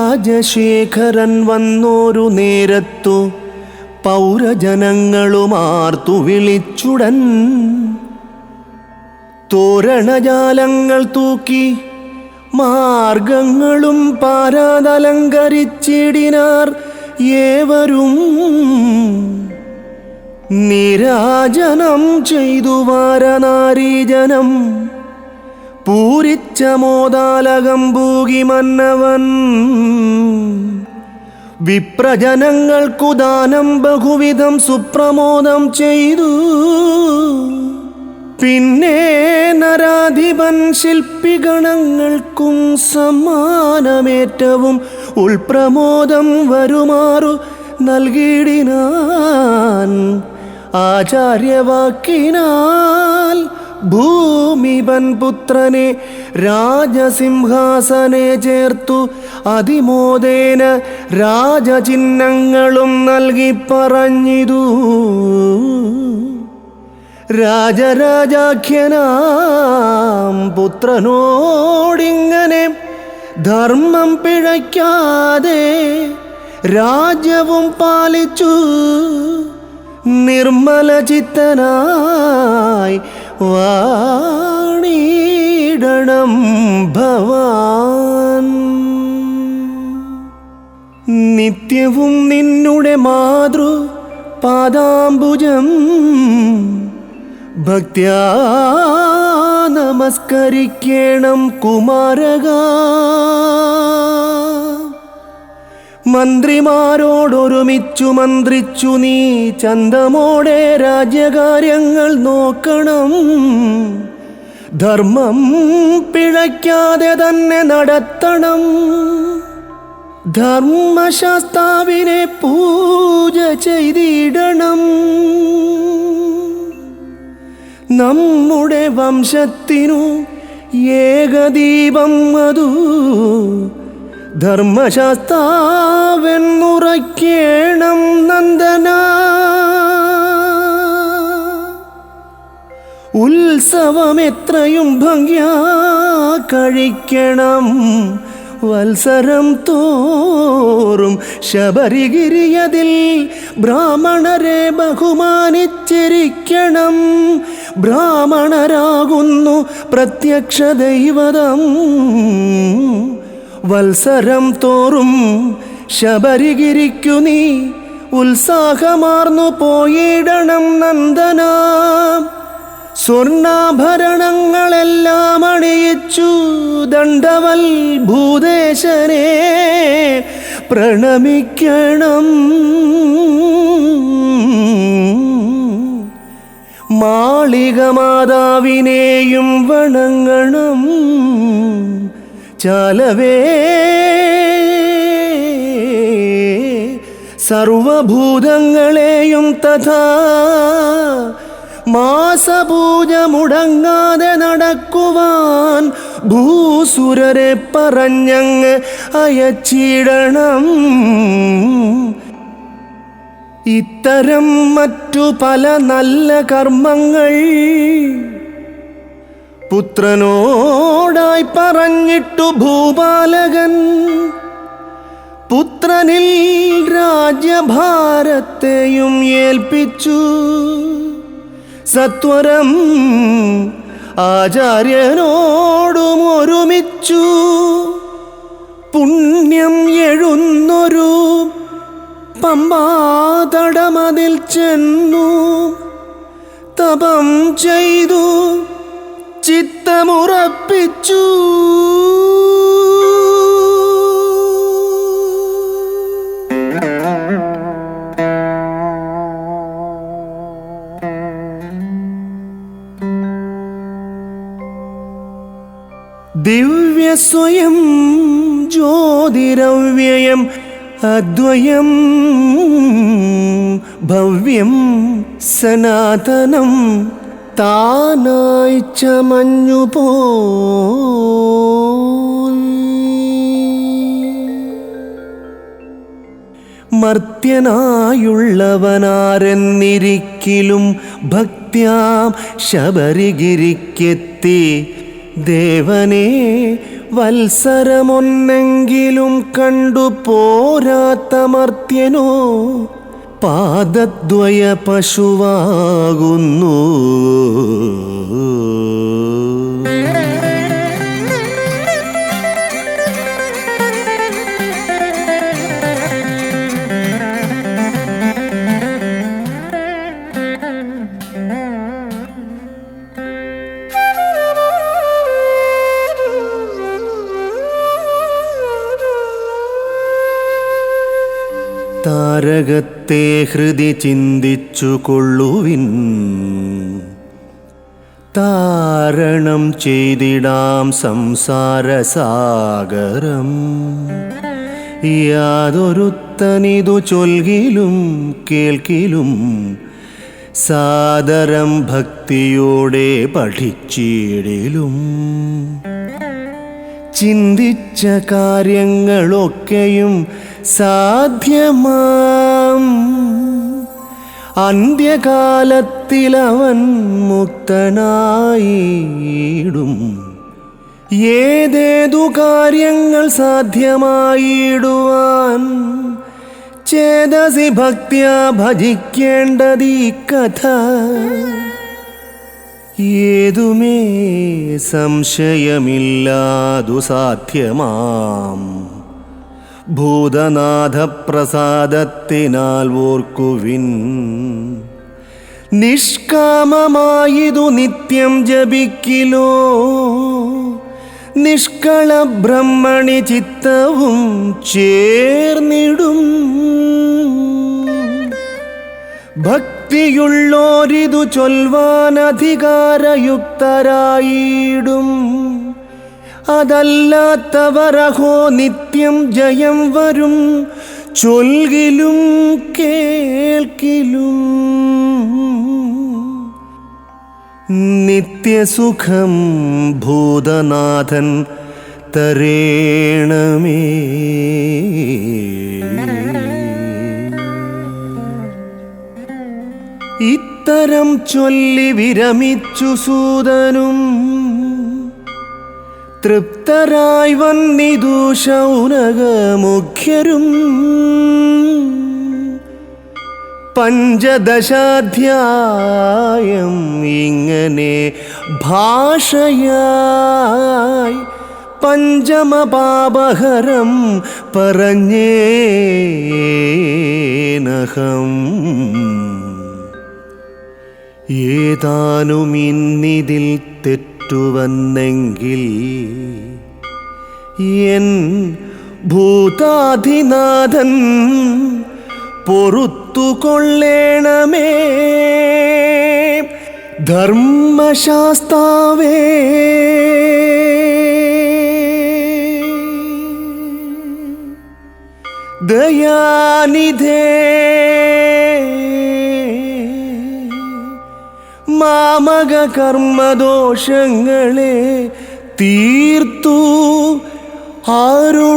ശ്രീരാജശേഖരൻ വന്നോരു നേരത്തു പൗരജനങ്ങളുമാർത്തു വിളിച്ചുടൻ. തോരണജാലങ്ങൾ തൂക്കി മാർഗങ്ങളും പാരാതലങ്കരിച്ചിടിനാർ ഏവരും. നിരാജനം ചെയ്തു വാരനാരീജനം പൂരിച്ച മോദാലകം പൂകി മന്നവൻ. വിപ്രജനങ്ങൾക്കു ദാനം ബഹുവിധം സുപ്രമോദം ചെയ്തു. പിന്നെ നരാധിപൻ ശില്പിഗണങ്ങൾക്കും സമ്മാനമേറ്റവും ഉൾപ്രമോദം വരുമാറു നൽകിയിടിനാൻ. ആചാര്യവാക്കിനാൽ ഭൂമിപൻ പുത്രനെ രാജസിംഹാസനെ ചേർത്തു അതിമോദേന രാജചിഹ്നങ്ങളും നൽകി പറഞ്ഞിതു. രാജരാജാഖ്യനാം പുത്രനോടിങ്ങനെ ധർമ്മം പിഴയ്ക്കാതെ രാജ്യവും പാലിച്ചു നിർമ്മല ചിത്തനായി വാണിടണം ഭവാൻ. നിത്യവും നിന്നുടെ മാതൃ പാദാംബുജം ഭക്ത്യാ നമസ്കരിക്കേണം കുമാരക. മന്ത്രിമാരോടൊരുമിച്ചു മന്ത്രിച്ചു നീ ചന്തമോടെ രാജ്യകാര്യങ്ങൾ നോക്കണം. ധർമ്മം പിഴയ്ക്കാതെ തന്നെ നടത്തണം. ധർമ്മശാസ്താവിനെ പൂജ ചെയ്തിടണം. നമ്മുടെ വംശത്തിനു ഏകദീപം അതു ധർമ്മശാസ്താവെന്നുറയ്ക്കേണം നന്ദന. ഉത്സവം എത്രയും ഭംഗ്യാ കഴിക്കണം. വത്സരം തോറും ശബരിഗിരിയതിൽ ബ്രാഹ്മണരെ ബഹുമാനിച്ചിരിക്കണം. ബ്രാഹ്മണരാകുന്നു പ്രത്യക്ഷ ദൈവതം. വത്സരം തോറും ശബരിഗിരിക്കു നീ ഉത്സാഹമാർന്നു പോയിടണം നന്ദന. സ്വർണ്ണാഭരണങ്ങളെല്ലാം അണിയിച്ചു ദണ്ഡവൽ ഭൂദേശനെ പ്രണമിക്കണം. മാളിക മാതാവിനെയും വണങ്ങണം. ചാലവേ സർവഭൂതങ്ങളെയും തഥാ മാസപൂജ മുടങ്ങാതെ നടക്കുവാൻ ഭൂസുരരെ പറഞ്ഞങ്ങ് അയച്ചിടണം. ഇത്തരം മറ്റു പല നല്ല കർമ്മങ്ങൾ പുത്രനോടായി പറഞ്ഞിട്ടു ഭൂപാലകൻ പുത്രനിൽ രാജ്യഭാരത്തെയും ഏൽപ്പിച്ചു. സത്വരം ആചാര്യനോടും ഒരുമിച്ചു പുണ്യം എഴുന്നൊരു പമ്പാതടമതിൽ ചെന്നു തപം ചെയ്തു ചിത്തമുറപ്പിച്ചു. ദിവ്യ സ്വയം ജ്യോതിരവ്യയം അദ്വയം ഭവ്യം സനാതനം താനായി ചമഞ്ഞുപോ. മർത്യനായുള്ളവനാരെന്നിരിക്കിലും ഭക്ത്യാം ശബരിഗിരിക്കെത്തി ദേവനെ വത്സരമൊന്നെങ്കിലും കണ്ടു പോരാത്ത മർത്യനോ പാദദ്വയ പശുവാകുന്നു. താരകത്തെ ഹൃദി ചിന്തിച്ചു കൊള്ളുവിൻ. താരണം ചെയ്തിടാം സംസാരസാഗരം. യാതൊരുത്തനിതു ചൊൽകിലും കേൾക്കിലും സാദരം ഭക്തിയോടെ പഠിച്ചിടിലും ചിന്തിച്ച കാര്യങ്ങളൊക്കെയും സാധ്യമാം. അന്ത്യകാലത്തിലവൻ മുക്തനായിടും. ഏതേതു കാര്യങ്ങൾ സാധ്യമായിടുവാൻ ചേതസി ഭക്ത്യാ ഭജിക്കേണ്ടതീ കഥ. ഏതുമേ സംശയമില്ലാതു സാധ്യമാം ഭൂതനാഥപ്രസാദത്തിനാൽ ഓർക്കുവിൻ. നിഷ്കാമമായിതു നിത്യം ജപിക്കിലോ നിഷ്കള ബ്രഹ്മണി ചിത്തവും ചേർന്നിടും. ഭക്തിയുള്ളോരിതു ചൊൽവാൻ അധികാരയുക്തരായിടും. അതല്ലാത്തവരഹോ നിത്യം ജയം വരും ചൊൽകിലും കേൾക്കിലും. നിത്യസുഖം ഭൂതനാഥൻ തരേണമേ. ഇത്തരം ചൊല്ലി വിരമിച്ചു സൂതനും തൃപ്തരായി വന്നിതു ശൗനകമുഖ്യരും. പഞ്ചദശാധ്യായം ഇങ്ങനെ ഭാഷയായി പഞ്ചമപാപഹരം പറഞ്ഞേനഹം. ഏതാനുമിന്നിതിൽ തെറ്റുവന്നെങ്കിൽ എൻ ഭൂതാധിനാഥൻ പൊറുത്തുകൊള്ളേണമേ. ധർമ്മശാസ്താവേ ദയാനിധേ മാമക കർമ്മദോഷങ്ങളെ തീർത്തു അരുളേണമേ.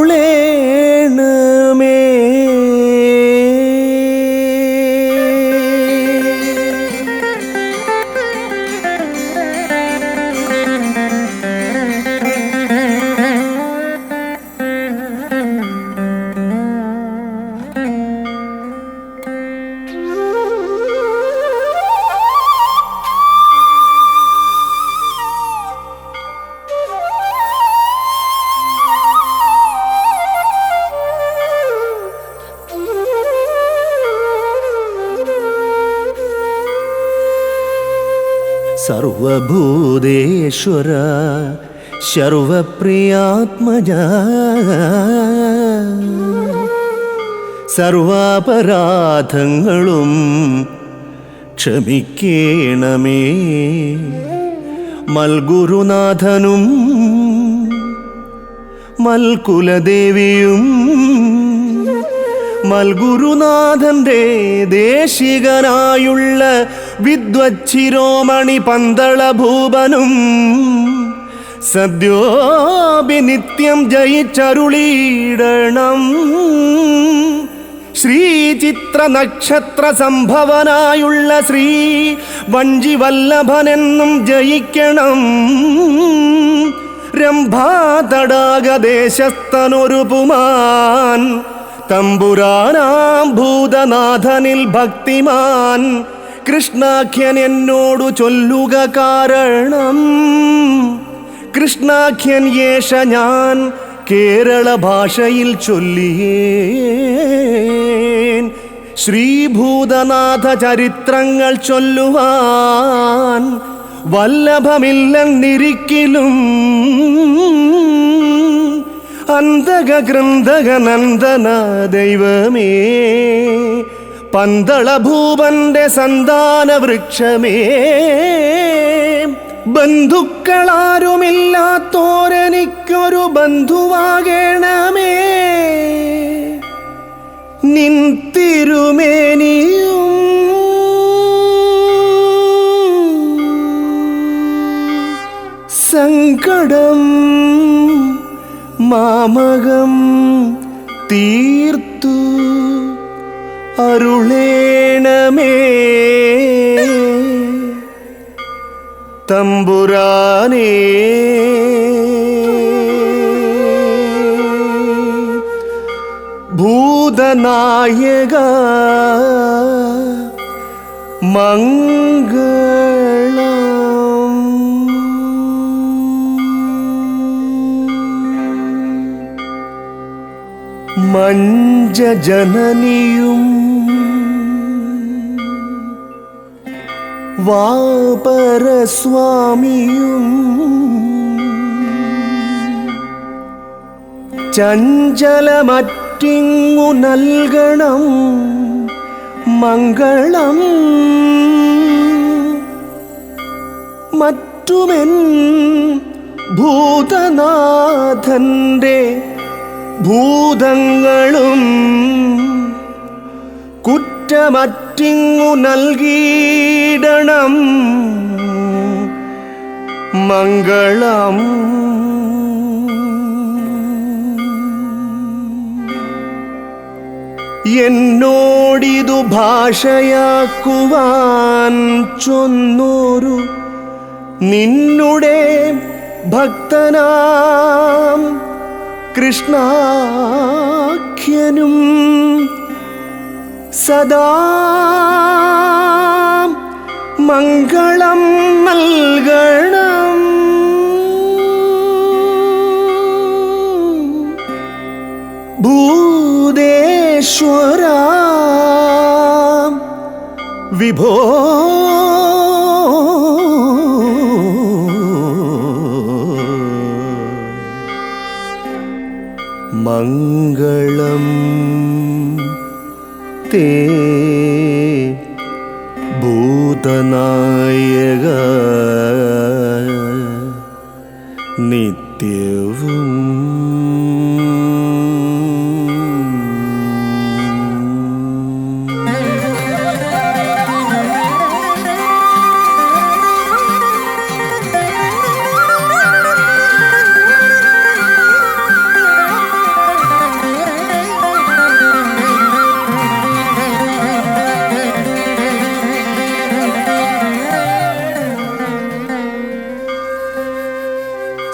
സർവഭൂതേശ്വര സർവപ്രിയാത്മജ സർവാപരാധങ്ങളും ക്ഷമിക്കേണമേ. മൽഗുരുനാഥനും മൽകുലദേവിയും മൽഗുരുനാഥന്റെ ദേശികനായുള്ള വിദ്വച്ചിരോമണി പന്തള ഭൂപനും സദ്യോഭിനിത്യം ജയിച്ചരുളീടണം. ശ്രീചിത്ര നക്ഷത്ര സംഭവനായുള്ള ശ്രീ വഞ്ചിവല്ലഭനെന്നും ജയിക്കണം. രംഭാതടാകദേശസ്ഥനൊരു പുമാൻ തമ്പുരാനാം ഭൂതനാഥനിൽ ഭക്തിമാൻ കൃഷ്ണാഖ്യൻ എന്നോടു ചൊല്ലുക കാരണം. കൃഷ്ണാഖ്യൻ യേശ ഞാൻ കേരള ഭാഷയിൽ ചൊല്ലിയേൻ. ശ്രീഭൂതനാഥ ചരിത്രങ്ങൾ ചൊല്ലുവാൻ വല്ലഭമില്ലെന്നിരിക്കിലും. അന്തക കൃന്ദക നന്ദന ദൈവമേ പന്തള ഭൂപന്റെ സന്താന വൃക്ഷമേ. ബന്ധുക്കളാരുമില്ലാത്തോരെനിക്കൊരു ബന്ധുവാകേണമേ. നിൻ തിരുമേനിയും സങ്കടം മാമകം തീർത്തു അരുളേണമേ. തമ്പുരാനേ ഭൂതനായക മംഗളം. മഞ്ജജനനിയും വാപരസ്വാമിയും ചഞ്ചലമറ്റിങ്ങു നൽകണം മംഗളം. മറ്റുമെൻ ഭൂതനാഥന്റെ ഭൂതങ്ങളും കുറ്റമറ്റിങ്ങു നൽകിയിടണം മംഗളം. എന്നോടിതു ഭാഷയാക്കുവാൻ ചൊന്നോരു നിന്നുടെ ഭക്തനാം കൃഷ്ണാഖ്യനും സദാ മംഗളം നൽകണം. ഭൂതേശ്വര വിഭോ മംഗളം തേ ഭൂതനായക നിത്യവും.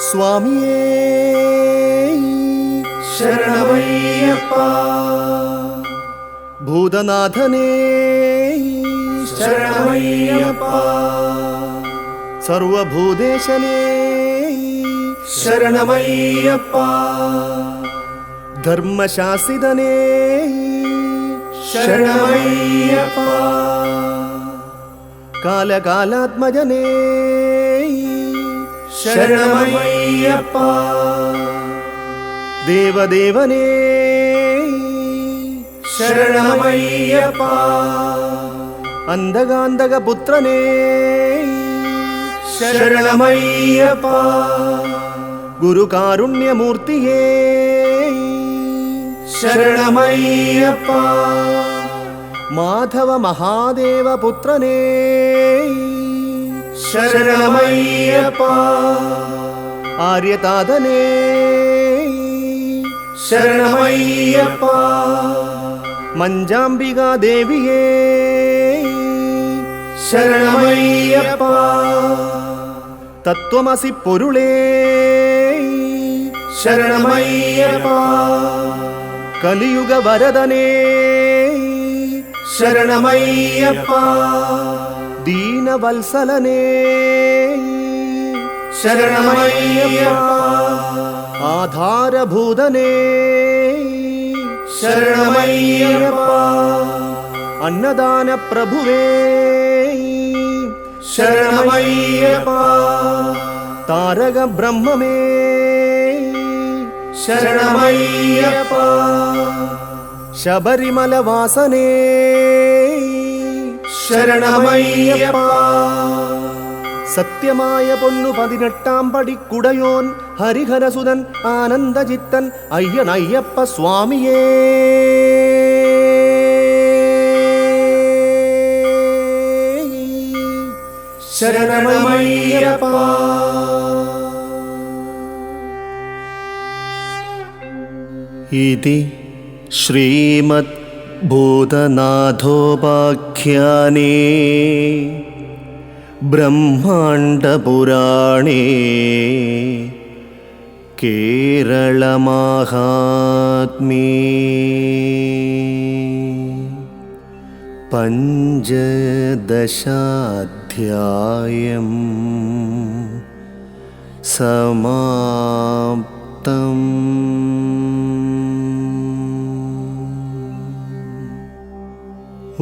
സ്വാമിയേ ശരണമയ്യപ്പ. ഭൂതനാഥനേ ശരണമയ്യപ്പ. സർവഭൂതേശനേ ശരണമയ്യപ്പ. ധർമ്മശാസിതനേ ശരണമയ്യപ്പ. കാലകാലാത്മജനേ ശരണമയ്യപ്പ. ദേവദേവനേ ശരണമയ്യപ്പ. അന്തകാന്തകപുത്രനേ ശരണമയ്യപ്പ. ഗുരുകാരുണ്യമൂർത്തിയേ ശരണമയ്യപ്പ. മാധവ മഹാദേവപുത്രനേ ശരണമയ്യപ്പ. ആര്യതാതനേ ശരണമയ്യപ്പ. മഞ്ചാംബികാദേവിയേ ശരണമയ്യപ്പ. തത്വമസി പൊരുളേ ശരണമയ്യപ്പ. കലിയുഗ വരദനേ ശരണമയ്യപ്പ. ദീനവത്സലനേ ശരണമയ്യപ്പ. ആധാരഭൂതനേ ശരണമയ്യപ്പ. അന്നദാന പ്രഭുവേ ശരണമയ്യപ്പ. താരക ബ്രഹ്മമേ ശരണമയ്യപ്പ. ശബരിമലവാസനേ ശരണമയ്യപ്പ. സത്യമായ പൊന്നു 18 പടിക്കുടയോൻ ഹരിഹരസുതൻ ആനന്ദചിത്തൻ അയ്യനയ്യപ്പ സ്വാമിയേ ശരണമയ്യപ്പ. ഇതി ശ്രീമദ് ഭൂതനാഥോപാഖ്യാനേ ബ്രഹ്മാണ്ഡപുരാണേ കേരളമാഹാത്മ്യേ പഞ്ചദശാധ്യായം സമാപ്തം. ഓ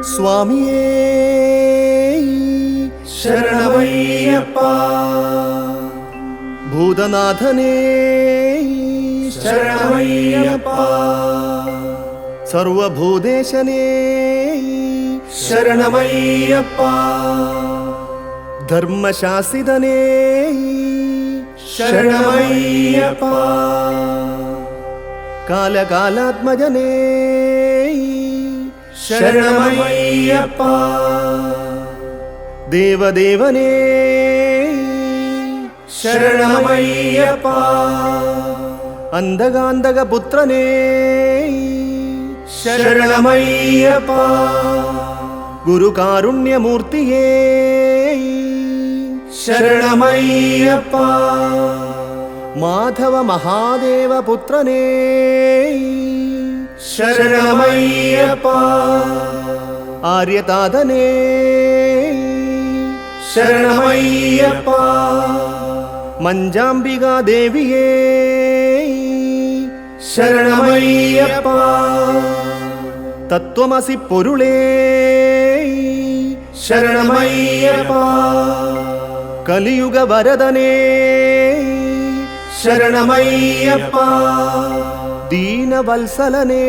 സ്വാമിയേ ശരണമയ്യപ്പ. ഭൂതനാഥനേ ശരണമയ്യപ്പ. സർവഭൂതേശനേ ശരണമയ്യപ്പ. ധർമ്മശാസിതനേ ശരണമയ്യപ്പ. കാലകാലാത്മജനേ ശരണമയ്യപ്പ. ദേവദേവനേ ശരണമയ്യപ്പ. അന്ധകാന്തകപുത്രനേ ശരണമയ്യപ്പ. ഗുരുകാരുണ്യമൂർത്തിയേ ശരണമയ്യപ്പ. മാധവ മഹാദേവപുത്രനേ ശരണമയ്യപ്പ. ആര്യതാതനേ ശരണമയ്യപ്പ. മഞ്ചാംബികാദേവിയേ ശരണമയ്യപ്പ. തത്വമസി പൊരുളേ ശരണമയ്യപ്പ. കലിയുഗ വരദനേ ശരണമയ്യപ്പ. ദീനവത്സലനേ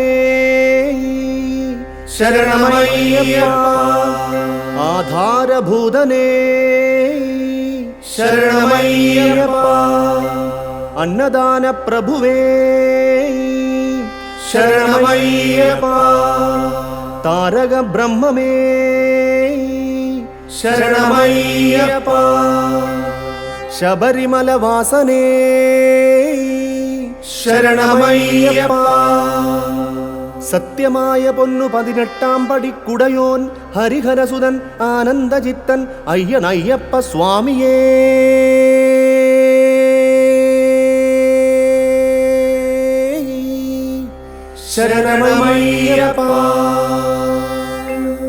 ശരണമയ്യപ്പ. ആധാരഭൂതനേ ശരണമയ്യപ്പ. അന്നദാന പ്രഭുവേ ശരണമയ്യപ്പ. താരക ബ്രഹ്മമേ ശരണമയ്യപ്പ. ശബരിമലവാസനേ ശരണമയ്യപ്പ. സത്യമായ പൊന്നു 18 പടിക്കുടയോൻ ഹരിഹരസുതൻ ആനന്ദചിത്തൻ അയ്യനയ്യപ്പ സ്വാമിയേ ശരണമയ്യപ്പ.